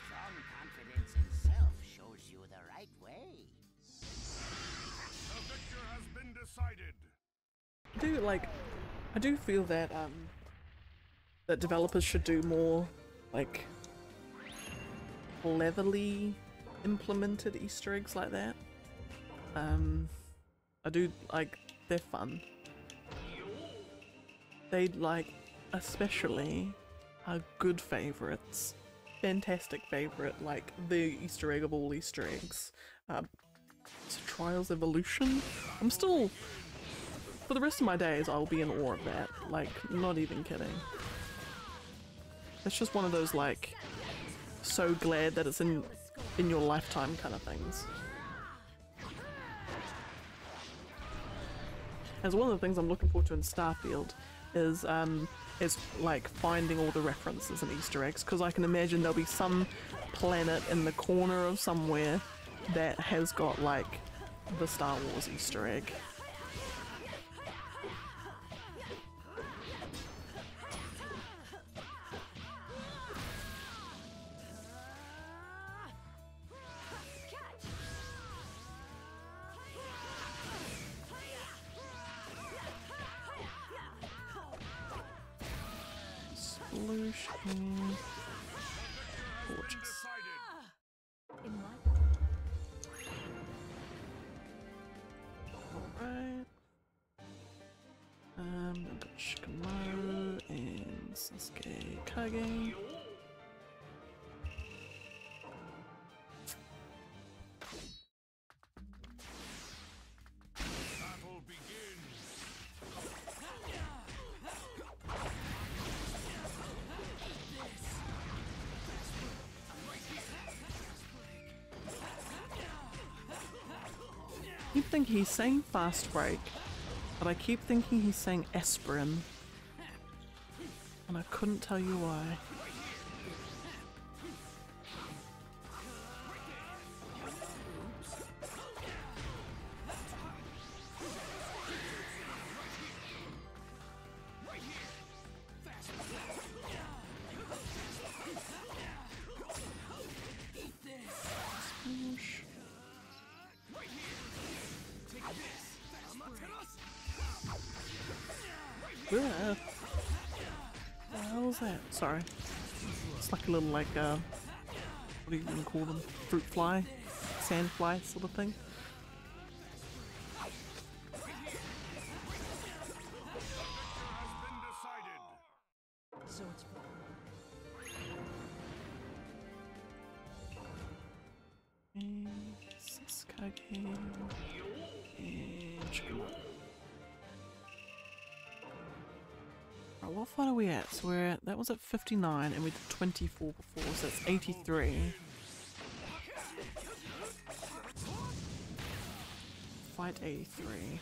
Strong confidence in self shows you the right way. The victor has been decided. I do feel that that developers should do more like cleverly implemented Easter eggs like that. I do like, they're fun. They'd like, especially are good favorites, fantastic favorite, like the Easter egg of all Easter eggs. Trials Evolution. I'm still, for the rest of my days, I'll be in awe of that. Like, not even kidding. It's just one of those like, so glad that it's in your lifetime kind of things. As one of the things I'm looking forward to in Starfield is like finding all the references and Easter eggs, because I can imagine there'll be some planet in the corner of somewhere that has got like the Star Wars Easter egg. Solution. Gorgeous. Alright. I've got Shikamaru and Sasuke Kage. Battle begins. I keep thinking he's saying fast break, but I keep thinking he's saying aspirin, and I couldn't tell you why. What the hell was that? Sorry. It's like a little, like, what do you even call them? Fruit fly? Sand fly sort of thing? So it's And Sasuke and Shikamaru. Right, what fight are we at? So we're at, that was at 59 and we did 24 before, so that's 83. Fight 83.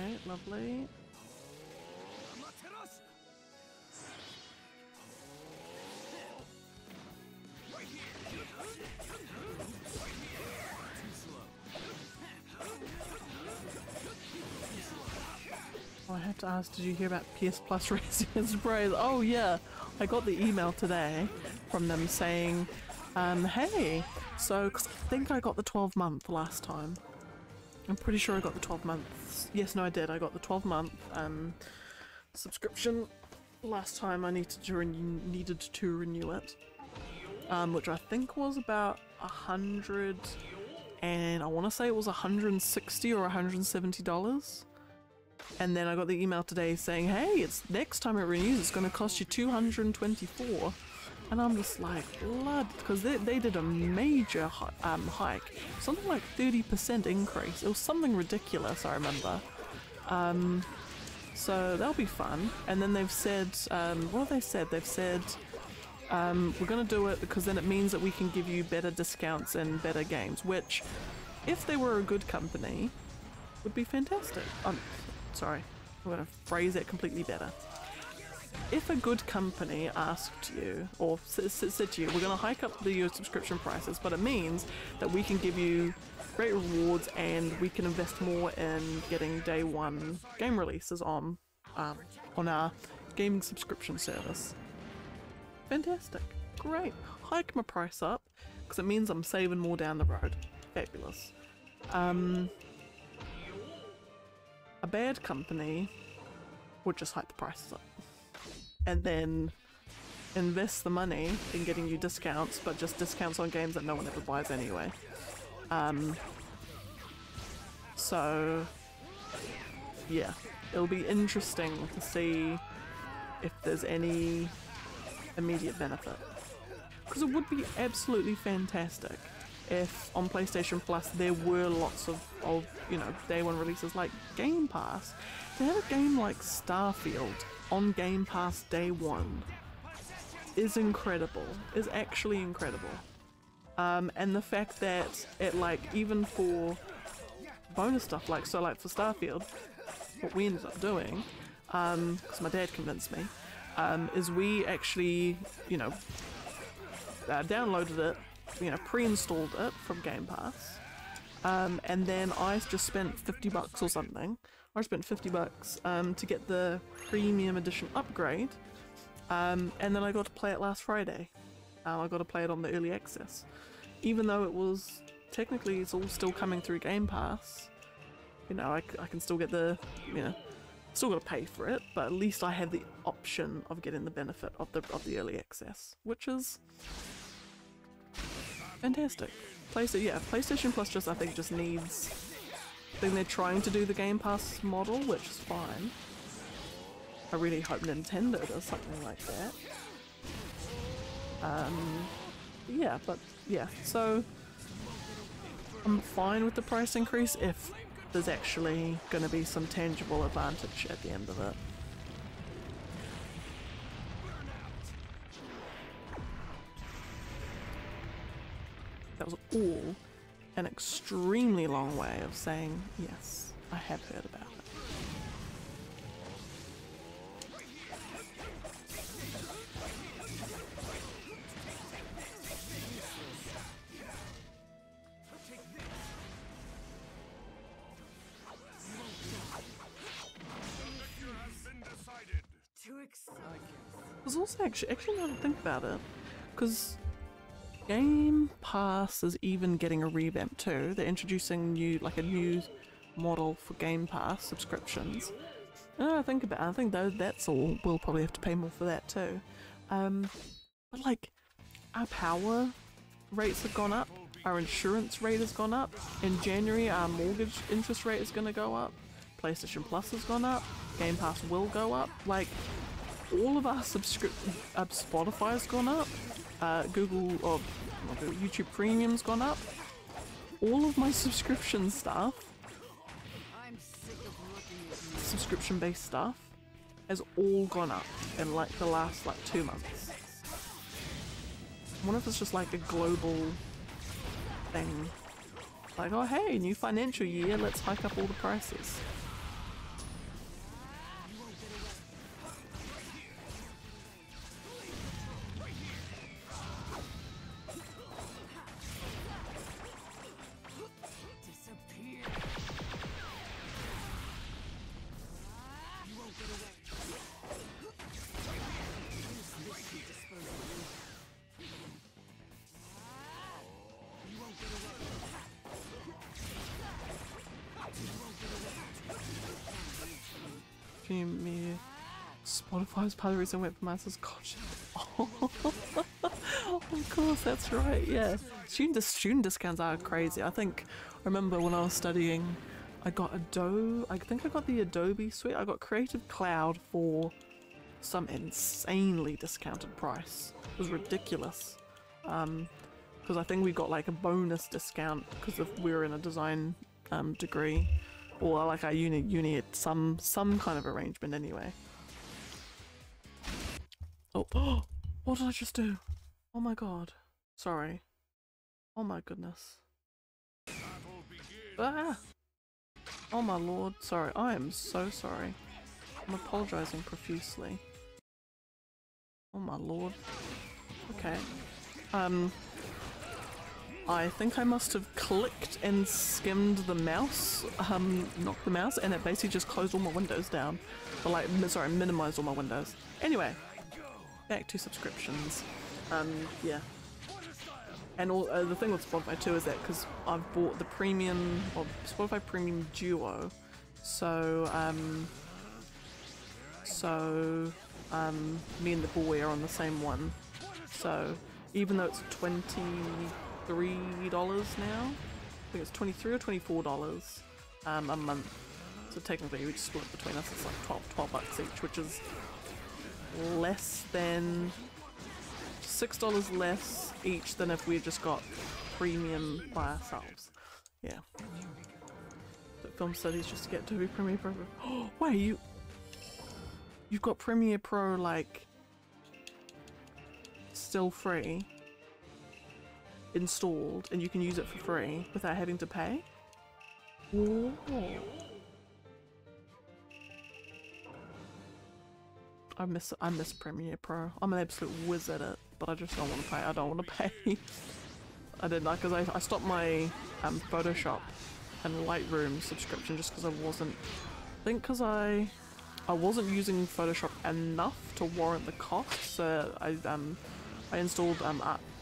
Okay, lovely. Oh, I have to ask, did you hear about PS Plus raising its price? Oh yeah, I got the email today from them saying, hey, so, 'cause I think I got the 12-month last time. I'm pretty sure I got the 12 months. Yes, no I did, I got the 12-month subscription last time I needed to renew it. Which I think was about 100, and I want to say it was $160 or $170. And then I got the email today saying, hey, it's next time it renews, it's going to cost you $224. And I'm just like, blood, because they did a major hike, something like 30% increase. It was something ridiculous, I remember. So that'll be fun. And then they've said, what have they said? They've said, we're going to do it because then it means that we can give you better discounts and better games, which, if they were a good company, would be fantastic. Sorry, I'm going to phrase it completely better. If a good company asked you, or said to you, we're going to hike up your subscription prices, but it means that we can give you great rewards and we can invest more in getting day one game releases on our gaming subscription service. Fantastic. Great. Hike my price up, because it means I'm saving more down the road. Fabulous. A bad company would just hike the prices up and then invest the money in getting you discounts, but just discounts on games that no one ever buys anyway. So yeah, it'll be interesting to see if there's any immediate benefit, because it would be absolutely fantastic if on PlayStation Plus there were lots of you know, day one releases like Game Pass. To have a game like Starfield on Game Pass day one is incredible, is actually incredible. And the fact that it, like, even for bonus stuff, like, so like for Starfield, what we ended up doing, because my dad convinced me, is we actually, you know, downloaded it, you know, pre-installed it from Game Pass, and then I just spent $50 or something. I spent $50 to get the premium edition upgrade, and then I got to play it last Friday. I got to play it on the early access, even though it was technically, it's all still coming through Game Pass. You know, I can still get the, you know, still got to pay for it, but at least I have the option of getting the benefit of the early access, which is fantastic. PlayStation Plus just, I think, just needs, I think they're trying to do the Game Pass model, which is fine. I really hope Nintendo does something like that. Yeah, but yeah, so I'm fine with the price increase if there's actually going to be some tangible advantage at the end of it. That was all an extremely long way of saying, yes, I have heard about it. There's also actually now to think about it, because Game Pass is even getting a revamp too. They're introducing a new model for Game Pass subscriptions. I think that's all. We'll probably have to pay more for that too. But like, our power rates have gone up, our insurance rate has gone up. In January, our mortgage interest rate is going to go up. PlayStation Plus has gone up. Game Pass will go up. Like, all of our Spotify's gone up. YouTube Premium's gone up. All of my subscription stuff, subscription-based stuff, has all gone up in like the last 2 months. I wonder if it's just like a global thing. Like, oh hey, new financial year, let's hike up all the prices. me. Spotify's part of the reason I went for masters. Gosh. Oh, of course, that's right. Yeah, student discounts are crazy. I remember when I was studying, I got Adobe. I think I got the Adobe suite. I got Creative Cloud for some insanely discounted price. It was ridiculous. Because I think we got like a bonus discount because if we were in a design degree, or like our uni had some kind of arrangement anyway. Oh, what did I just do? Oh my god. Sorry. Oh my goodness. Ah! Oh my lord. Sorry. I am so sorry. I'm apologizing profusely. Oh my lord. Okay. I think I must have clicked and skimmed the mouse, knocked the mouse, and it basically just closed all my windows down. Or like, sorry, minimized all my windows. Anyway, back to subscriptions. Yeah. And all, the thing with Spotify too is that because I've bought the premium, or Spotify Premium Duo, so, me and the boy are on the same one. So, even though it's $23 now, I think it's $23 or $24 a month. So technically we just split between us, it's like 12 bucks each, which is less than $6 less each than if we just got premium by ourselves. Yeah. But film studies just to get to Premiere Pro. Oh, wait, you've got Premiere Pro like still free installed and you can use it for free without having to pay? Whoa. I miss Premiere Pro. I'm an absolute whiz at it, but I just don't want to pay. I don't want to pay. I didn't like, because I stopped my Photoshop and Lightroom subscription just because I wasn't. I think because I wasn't using Photoshop enough to warrant the cost. So I installed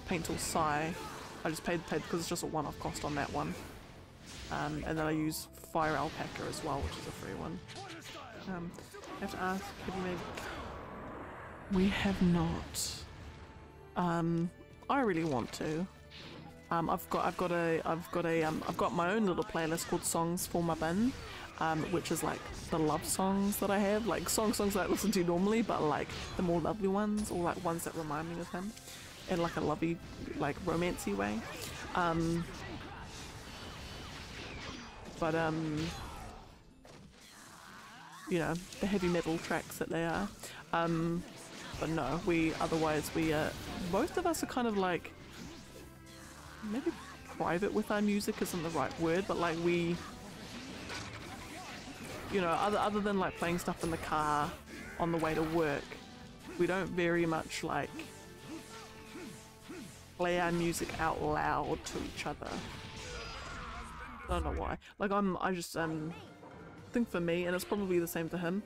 Paint Tool Sci. I just paid because it's just a one-off cost on that one. And then I use Fire Alpaca as well, which is a free one. I have to ask, have you made? We have not. I really want to. I've got my own little playlist called Songs for My Bin, which is like the love songs that I have, like songs that I listen to normally, but like the more lovely ones, or like ones that remind me of him, in like a lovey, like romancy way. But you know, the heavy metal tracks that they are. But no, otherwise both of us are kind of like, maybe private with our music isn't the right word, but like we, you know, other than like playing stuff in the car on the way to work, we don't very much like play our music out loud to each other. I don't know why. Like I just think for me, and it's probably the same for him,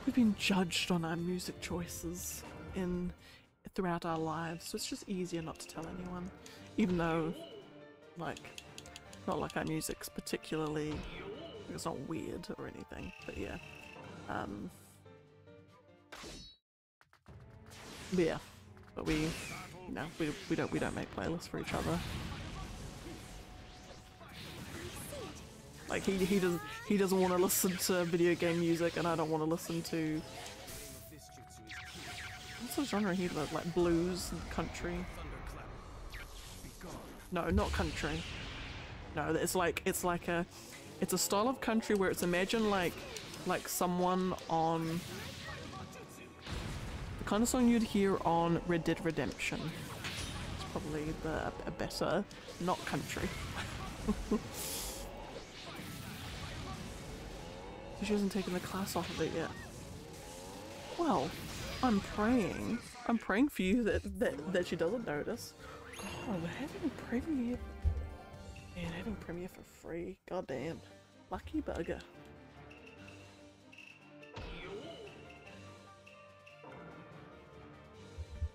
we've been judged on our music choices throughout our lives, so it's just easier not to tell anyone, even though like not like our music's particularly, it's not weird or anything, but yeah. But yeah, but we, you know, we don't make playlists for each other. Like he doesn't want to listen to video game music, and I don't want to listen to, what's the genre he does, like blues and country? No, not country. No, it's a style of country where it's, imagine like someone on the kind of song you'd hear on Red Dead Redemption. It's probably a better, not country. She hasn't taken the class off of it yet. Well, I'm praying for you that she doesn't notice. God, we're having Premiere. Man, having Premiere for free. God damn. Lucky bugger.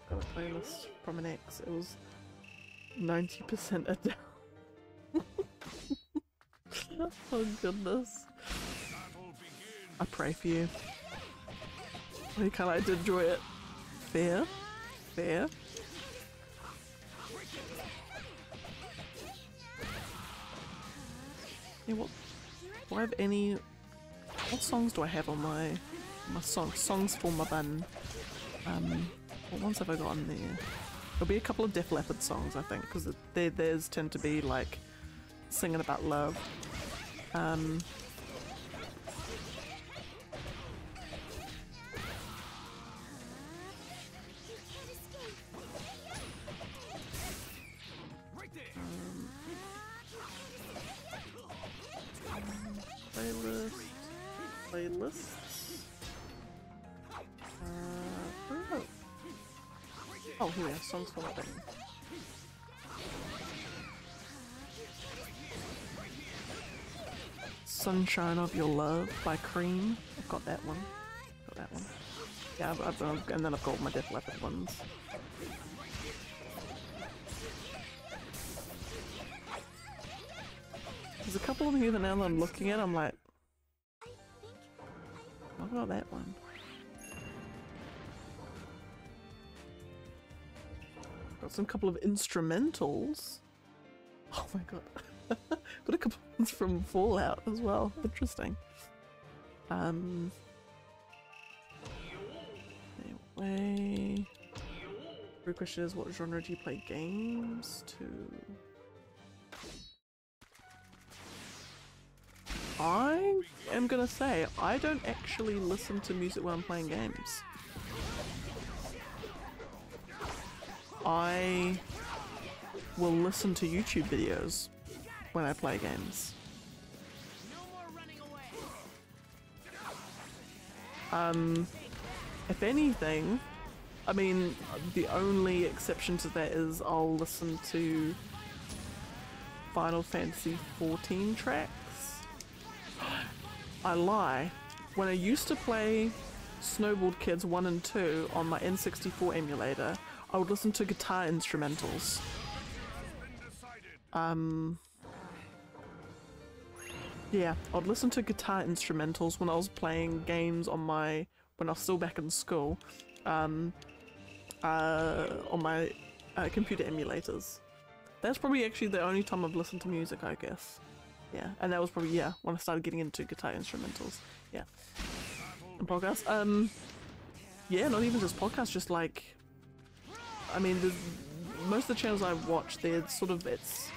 Got a playlist from an ex. It was 90% Adele. Oh goodness. I pray for you. You kind of did enjoy it. Fair. Fair. Yeah, what? Do I have any? What songs do I have on my songs for my bun? What ones have I got on there? There'll be a couple of Def Leppard songs, I think, because theirs tend to be like singing about love. Playlists. Oh, here we are, songs for my button. Sunshine of Your Love by Cream. I've got that one. Got that one. Yeah, and then I've got my Def Leppard ones. There's a couple of them here that now that I'm looking at, I'm like, what about that one? Got some couple of instrumentals. Oh my god. Got a couple of ones from Fallout as well. Interesting. Anyway. The question is, what genre do you play games to? I am gonna say, I don't actually listen to music when I'm playing games. I will listen to YouTube videos when I play games. If anything, I mean, the only exception to that is I'll listen to Final Fantasy XIV tracks. I lie. When I used to play Snowboard Kids 1 and 2 on my N64 emulator, I would listen to guitar instrumentals. Yeah, I'd listen to guitar instrumentals when I was playing games on my, when I was still back in school, on my computer emulators. That's probably actually the only time I've listened to music, I guess. Yeah, and that was probably, yeah, when I started getting into guitar instrumentals. Yeah. And podcasts. Yeah, not even just podcasts, just like, I mean, most of the channels I watch, they're sort of, it's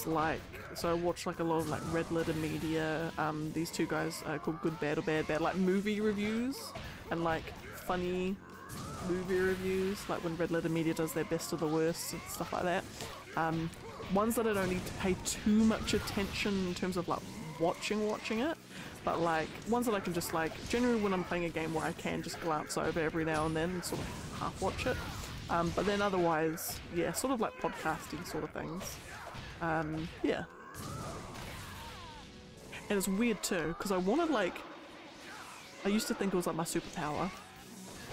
like, so I watch like a lot of like Red Letter Media, these two guys called Good Bad or Bad Bad, like movie reviews and like funny movie reviews, like when Red Letter Media does their best of the worst and stuff like that. Ones that I don't need to pay too much attention in terms of like watching it, but like ones that I can just like, generally when I'm playing a game where I can just glance over every now and then and sort of half watch it. But then otherwise, yeah, sort of like podcasting sort of things. Yeah. And it's weird too, because I wanted like, I used to think it was like my superpower,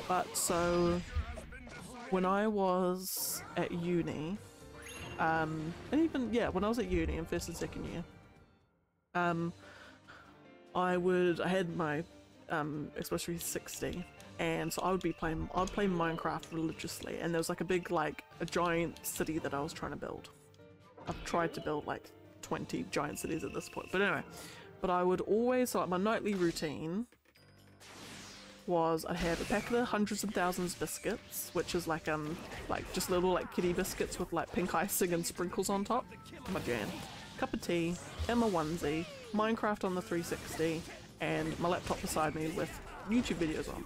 but so when I was at uni, and even, yeah, when I was at uni in first and second year, I had my Xbox 360, and so I'd play Minecraft religiously, and there was like a big, like, a giant city that I was trying to build. I've tried to build like 20 giant cities at this point, but anyway, but I would always, so like my nightly routine was I'd have a packet of hundreds of thousands biscuits, which is like just little like kitty biscuits with like pink icing and sprinkles on top, my jam, cup of tea, and my onesie, Minecraft on the 360, and my laptop beside me with YouTube videos on.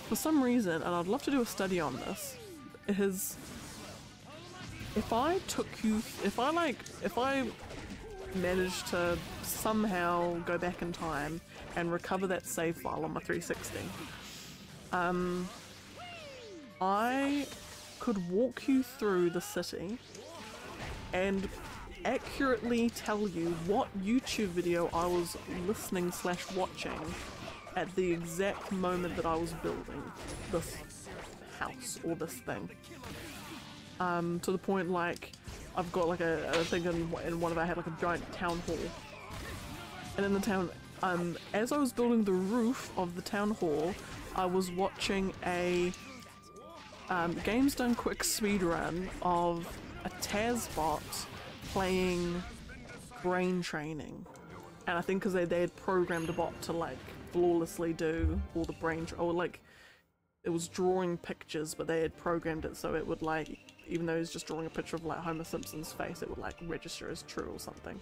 For some reason, and I'd love to do a study on this, is if I managed to somehow go back in time and recover that save file on my 360, I could walk you through the city and accurately tell you what YouTube video I was listening / watching at the exact moment that I was building this house or this thing. To the point like I've got like a thing in one of I had like a giant town hall, and in the town, as I was building the roof of the town hall, I was watching a Games Done Quick speedrun of a Tazbot playing brain training, and I think because they had programmed a bot to like flawlessly do all the or like it was drawing pictures, but they had programmed it so it would like, even though he's just drawing a picture of like Homer Simpson's face, it would like register as true or something.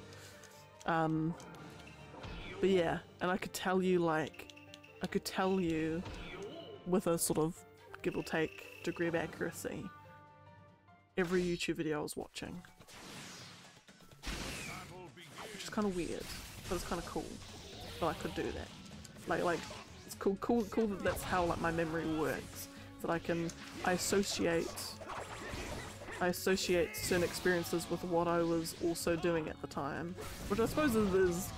But yeah, and I could tell you with a sort of give or take degree of accuracy every YouTube video I was watching. Which is kind of weird, but it's kind of cool that I could do that. Like it's cool that that's how like my memory works. That I associate certain experiences with what I was also doing at the time, which I suppose is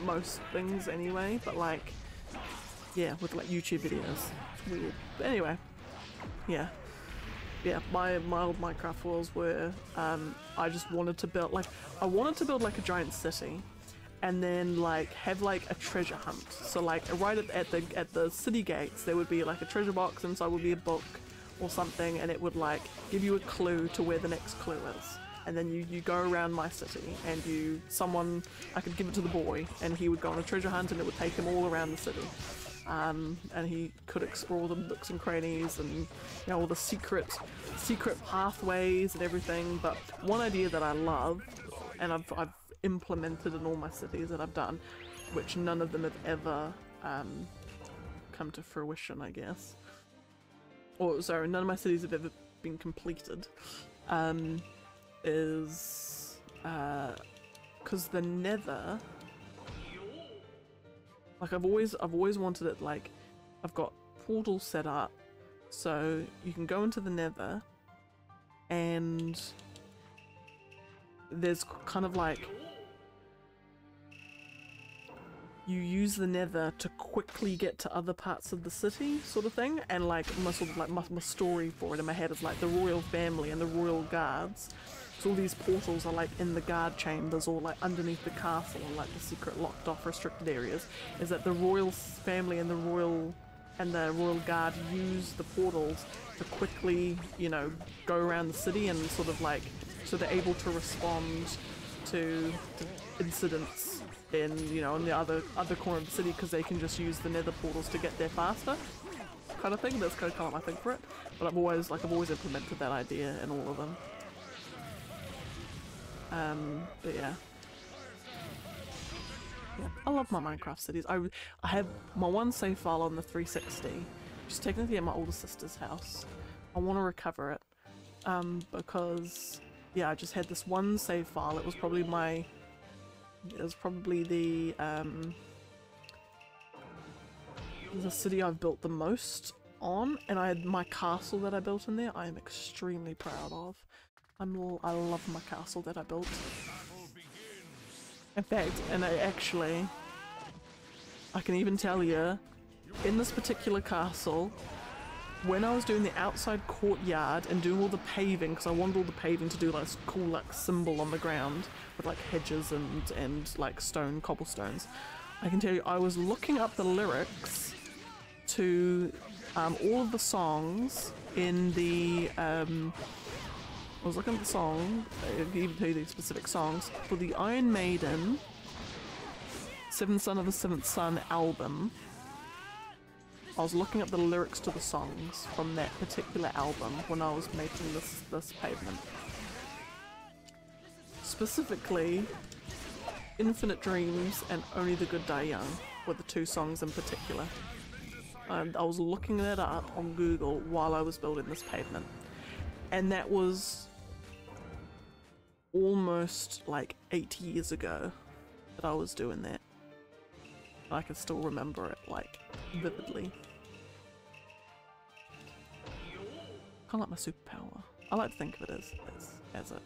most things anyway. But like, yeah, with like YouTube videos, it's weird. But anyway, yeah, my old Minecraft worlds were I just wanted to build like a giant city, and then like have like a treasure hunt. So like right at the city gates there would be like a treasure box, inside would be a book or something, and it would like give you a clue to where the next clue is. And then you go around my city, and I could give it to the boy, and he would go on a treasure hunt, and it would take him all around the city. And he could explore the nooks and crannies, and you know, all the secret pathways and everything. But one idea that I love, and I've implemented in all my cities that I've done, which none of them have ever come to fruition, I guess. Or sorry, none of my cities have ever been completed. Is because the Nether, like I've always wanted it. Like I've got portals set up so you can go into the Nether, and there's kind of like you use the Nether to quickly get to other parts of the city, sort of thing. And like my story for it in my head is like the royal family and the royal guards. So all these portals are like in the guard chambers, or like underneath the castle, and like the secret locked off restricted areas. Is that the royal family and the royal guard use the portals to quickly, you know, go around the city, and sort of like, so they're able to respond to incidents in, you know, in the other corner of the city, because they can just use the Nether portals to get there faster, kind of thing. That's kind of my thing for it. But I've always implemented that idea in all of them. But yeah, I love my Minecraft cities. I have my one save file on the 360, which is technically at my older sister's house. I want to recover it, because yeah, I just had this one save file. It was probably the city I've built the most on, and I had my castle that I built in there. I am extremely proud of. I love my castle that I built. In fact, and I can even tell you, in this particular castle, when I was doing the outside courtyard and doing all the paving, because I wanted all the paving to do like this cool like symbol on the ground with like hedges and like cobblestones, I can tell you I was looking up the lyrics to all of the songs in the I was looking at the song, I can even tell you the specific songs, for the Iron Maiden Seventh Son of the Seventh Son album. I was looking up the lyrics to the songs from that particular album when I was making this pavement. Specifically, Infinite Dreams and Only the Good Die Young were the two songs in particular. And I was looking that up on Google while I was building this pavement. And that was almost like 8 years ago that I was doing that. I can still remember it like vividly. Kind of like my superpower. I like to think of it as it.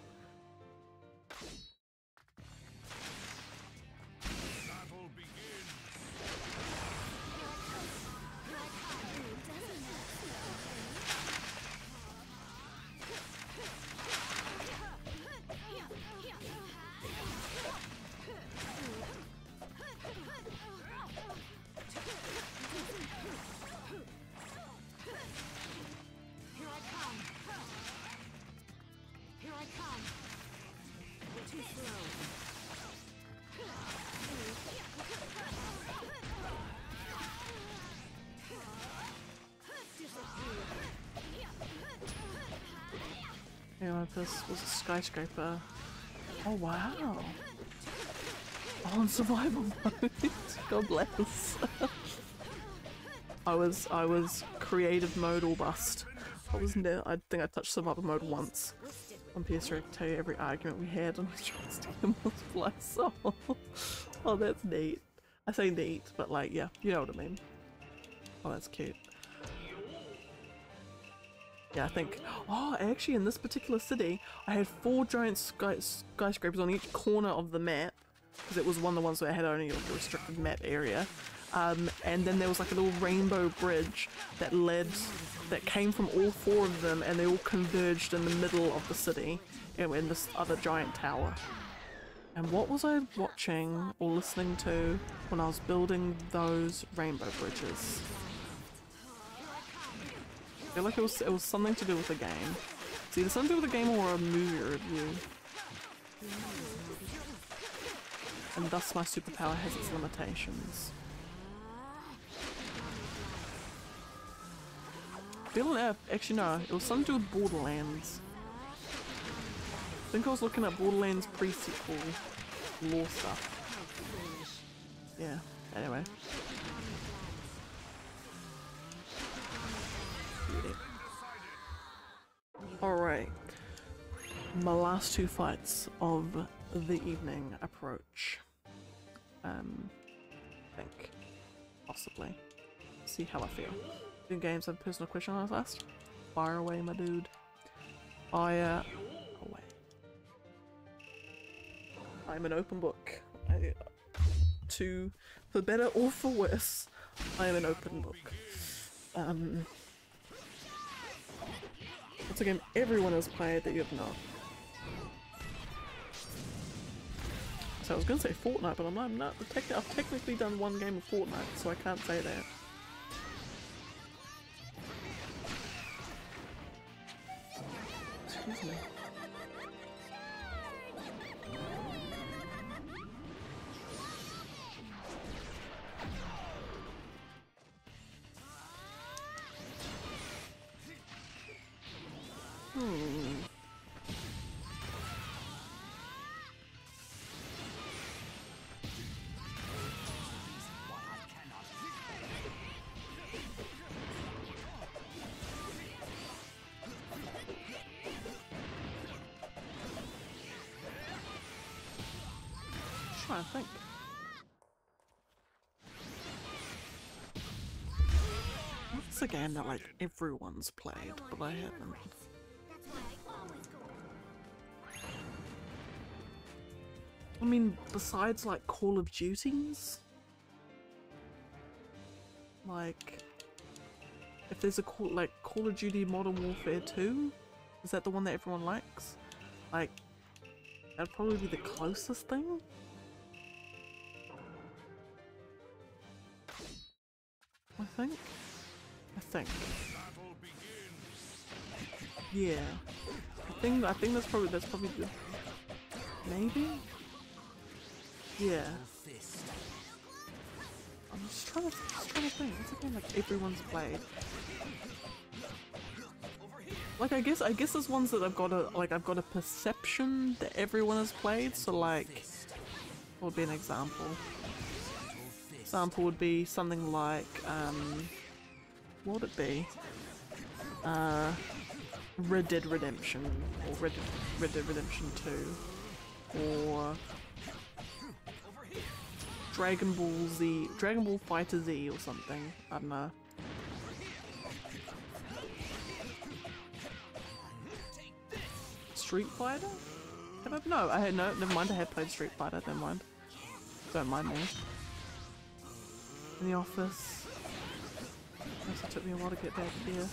this was a skyscraper. Oh wow. On survival mode. God bless. I was creative mode or bust. I think I touched survival mode once on PS3. I can tell you every argument we had on Plus. Oh, that's neat. I say neat, but like, yeah, you know what I mean. Oh, that's cute. Yeah, I think. Oh, actually, in this particular city, I had 4 giant skyscrapers on each corner of the map, because it was one of the ones where I had only like a restricted map area. And then there was like a little rainbow bridge that came from all 4 of them, and they all converged in the middle of the city, in this other giant tower. And what was I watching or listening to when I was building those rainbow bridges? I feel like it was something to do with the game. It's either something to do with the game or a movie review. And thus my superpower has its limitations. Actually no, it was something to do with Borderlands. I think I was looking at Borderlands pre-sequel lore stuff. Yeah, anyway. Alright. My last 2 fights of the evening approach. I think. Possibly. See how I feel. In games, I have a personal question I was asked. Fire away, my dude. Fire away. I'm an open book. For better or for worse, I am an open book. It's a game everyone has played that you have not. So I was gonna say Fortnite, but I'm not. I've technically done 1 game of Fortnite, so I can't say that. Excuse me. I think. What's a game that like everyone's played, but I haven't? I mean, besides like Call of Duties? Like, if there's a Call of Duty Modern Warfare 2? Is that the one that everyone likes? Like, that'd probably be the closest thing? I think. Yeah. I think that's probably the maybe? Yeah. I'm just trying to think. What's a game like everyone's played? Like I guess there's ones that I've got a perception that everyone has played, so like what would be an example? Example would be something like what would it be? Red Dead Redemption or Red Dead Redemption 2 or Dragon Ball Fighter Z or something. I don't know. Street Fighter? No, never mind, I had played Street Fighter, never mind. Don't mind me. In the office. It took me a while to get back here.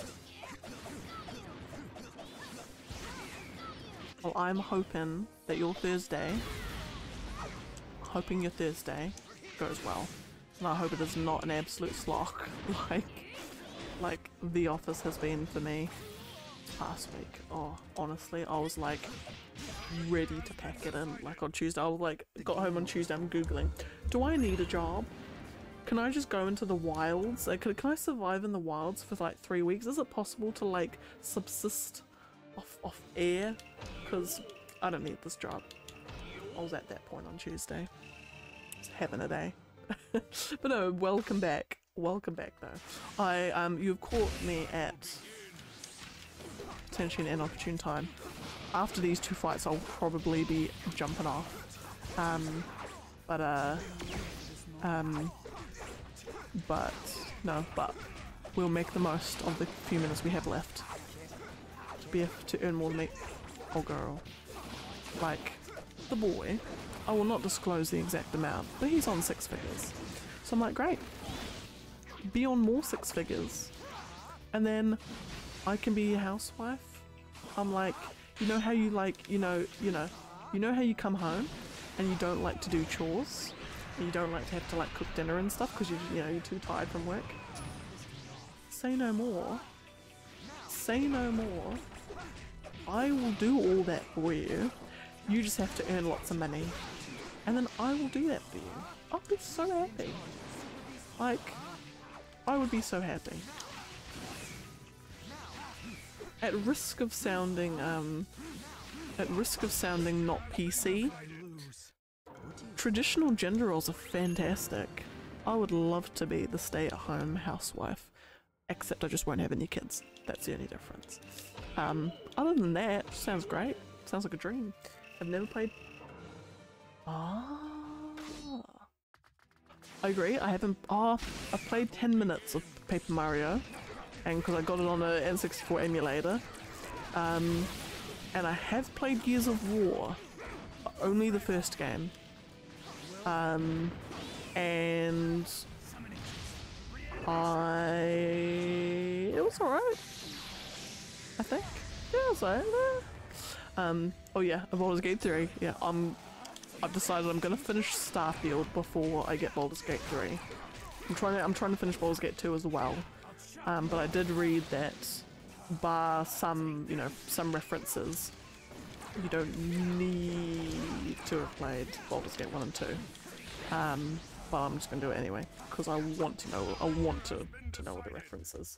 Well, I'm hoping that your Thursday goes well. And I hope it is not an absolute slog like The Office has been for me this past week. Oh, honestly, I was like ready to pack it in. Like on Tuesday, I was like, got home on Tuesday, I'm googling, do I need a job? Can I just go into the wilds? Like, can I survive in the wilds for like 3 weeks? Is it possible to like subsist off air, because I don't need this job. I was at that point on Tuesday. Just having a day. But no, welcome back. Welcome back though. You've caught me at potentially an inopportune time. After these two fights I'll probably be jumping off. But we'll make the most of the few minutes we have left. BF to earn more than me. Oh girl. Like, the boy, I will not disclose the exact amount, but he's on 6 figures. So I'm like, great. Be on more 6 figures. And then I can be a housewife. I'm like, you know how you like, you know how you come home and you don't like to do chores? And you don't like to have to like cook dinner and stuff because you're too tired from work? Say no more. Say no more. I will do all that for you. You just have to earn lots of money. And then I will do that for you. I'll be so happy. Like, I would be so happy. At risk of sounding not PC, traditional gender roles are fantastic. I would love to be the stay-at-home housewife, except I just won't have any kids. That's the only difference. Other than that, sounds great. Sounds like a dream. I've never played. Ah, I agree. I haven't. Oh, I've played 10 minutes of Paper Mario, and because I got it on an N64 emulator. And I have played Gears of War, but only the first game. And it was alright. I think. Yeah, it was alright. Oh yeah, Baldur's Gate 3. Yeah, I've decided I'm gonna finish Starfield before I get Baldur's Gate 3. I'm trying to finish Baldur's Gate 2 as well. But I did read that, bar some references, you don't need to have played Baldur's Gate 1 and 2. But I'm just gonna do it anyway because I want to know. I want to know all the references.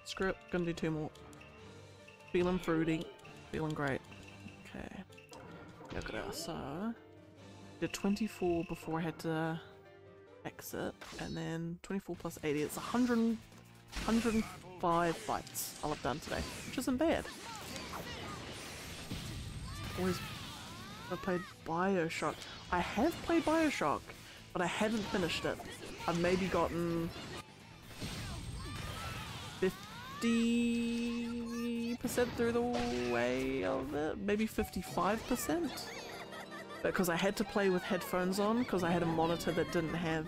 Screw it, gonna do 2 more. Feeling fruity, feeling great. Okay, look at that. So, did 24 before I had to exit, and then 24 plus 80. It's 105 fights I'll have done today, which isn't bad. Always, I played Bioshock. I have played Bioshock, but I haven't finished it. I've maybe gotten 50% through the way of it, maybe 55%. Because I had to play with headphones on because I had a monitor that didn't have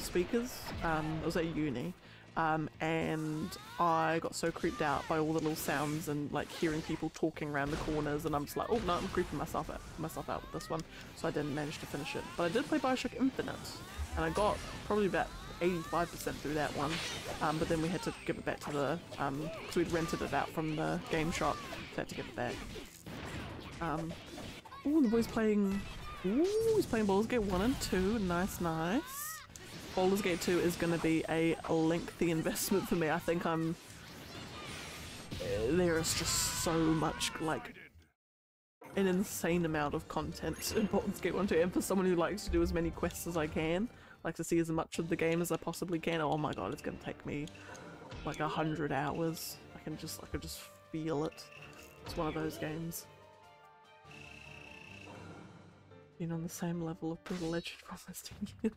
speakers. It was at uni, and I got so creeped out by all the little sounds and like hearing people talking around the corners, and I'm just like, oh no, I'm creeping myself out with this one. So I didn't manage to finish it. But I did play Bioshock Infinite, and I got probably about 85% through that one. But then we had to give it back to the because we'd rented it out from the game shop, so I had to give it back. Ooh, the boy's playing. Ooh, he's playing Baldur's Gate 1 and 2. Nice, nice. Baldur's Gate 2 is going to be a lengthy investment for me. I think there is just so much, like, an insane amount of content in Baldur's Gate 1 and 2. And for someone who likes to do as many quests as I can, like to see as much of the game as I possibly can, oh my god, it's going to take me like 100 hours. I could just feel it. It's one of those games. Been on the same level of privilege for almost 10 years.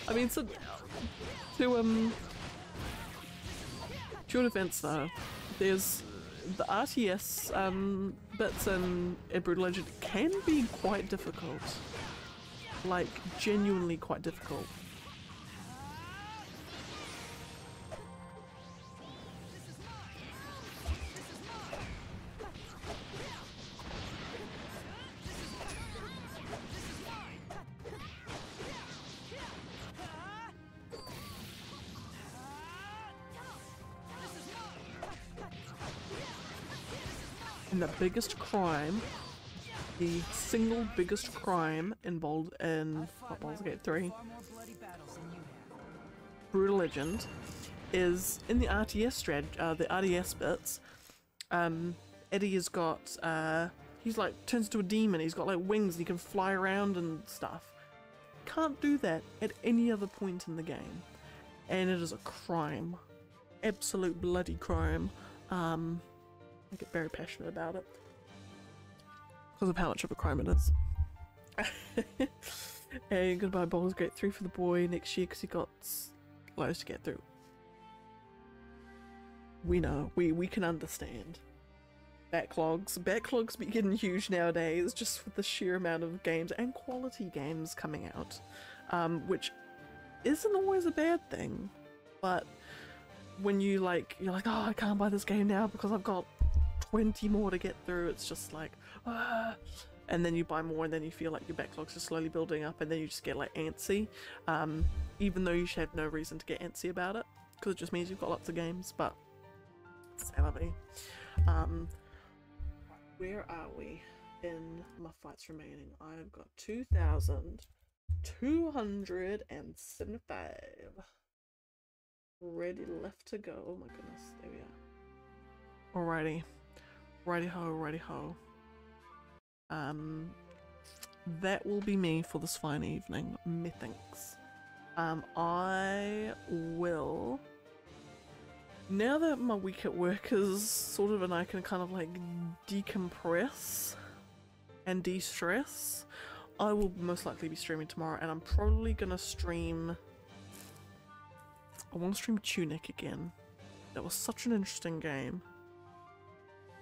I mean, so to your defense though, there's the RTS bits in Brutal Legend can be quite difficult, like genuinely quite difficult. And the biggest crime, the single biggest crime involved in Baldur's Gate 3, Brutal Legend, is in the RTS the RTS bits. Eddie has got, he's like, turns into a demon, he's got like wings, and he can fly around and stuff. Can't do that at any other point in the game. And it is a crime. Absolute bloody crime. I get very passionate about it. Because of how much of a crime it is. And you're gonna buy Baldur's Gate 3 for the boy next year because he got loads to get through. We know. We can understand. Backlogs be getting huge nowadays just with the sheer amount of games and quality games coming out. Which isn't always a bad thing. But when you're like, oh, I can't buy this game now because I've got 20 more to get through, it's just like, ah. And then you buy more and then you feel like your backlogs are slowly building up and then you just get like antsy, even though you should have no reason to get antsy about it because it just means you've got lots of games. But salary. Where are we in my fights remaining? I've got 2,275 ready left to go. Oh my goodness, there we are. Alrighty. Righty ho, righty ho. That will be me for this fine evening, methinks. I will, now that my week at work is sort of, and I can kind of like decompress and de-stress, I will most likely be streaming tomorrow, and I'm probably gonna stream, I want to stream Tunic again. That was such an interesting game.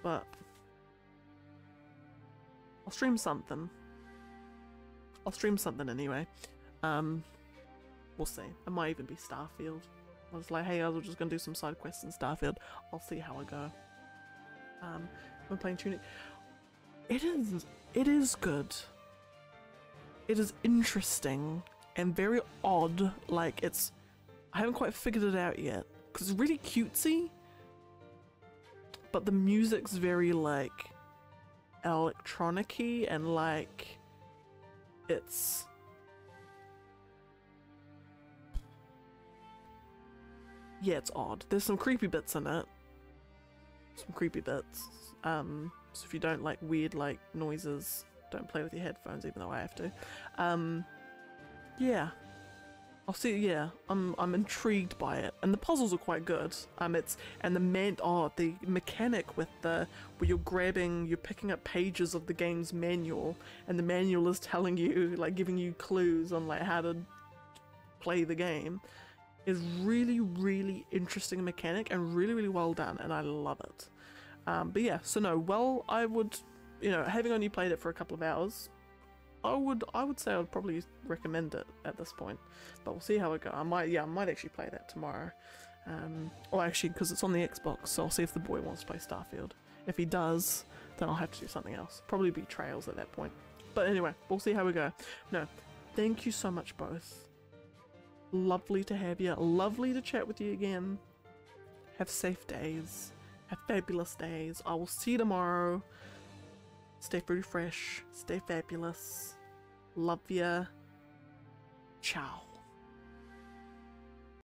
But I'll stream something. I'll stream something anyway. We'll see. It might even be Starfield. I was like, hey, I was just gonna do some side quests in Starfield. I'll see how I go. I'm playing Tunic. It is good. It is interesting and very odd. Like, it's, I haven't quite figured it out yet because it's really cutesy. But the music's very like electronic-y and like it's odd. There's some creepy bits in it. Some creepy bits. So if you don't like weird like noises, don't play with your headphones, even though I have to. Yeah. I'll see. Yeah, I'm intrigued by it, and the puzzles are quite good. The mechanic with where you're picking up pages of the game's manual, and the manual is telling you, like, giving you clues on like how to play the game, is really, really interesting mechanic and really, really well done, and I love it. But yeah, so no, well, I would, having only played it for a couple of hours, I would say I would probably recommend it at this point, but we'll see how it goes. I might actually play that tomorrow. Or actually, because it's on the Xbox, so I'll see if the boy wants to play Starfield. If he does, then I'll have to do something else. Probably be Trails at that point. But anyway, we'll see how we go. No, thank you so much both. Lovely to have you. Lovely to chat with you again. Have safe days. Have fabulous days. I will see you tomorrow. Stay pretty fresh. Stay fabulous. Love ya. Ciao.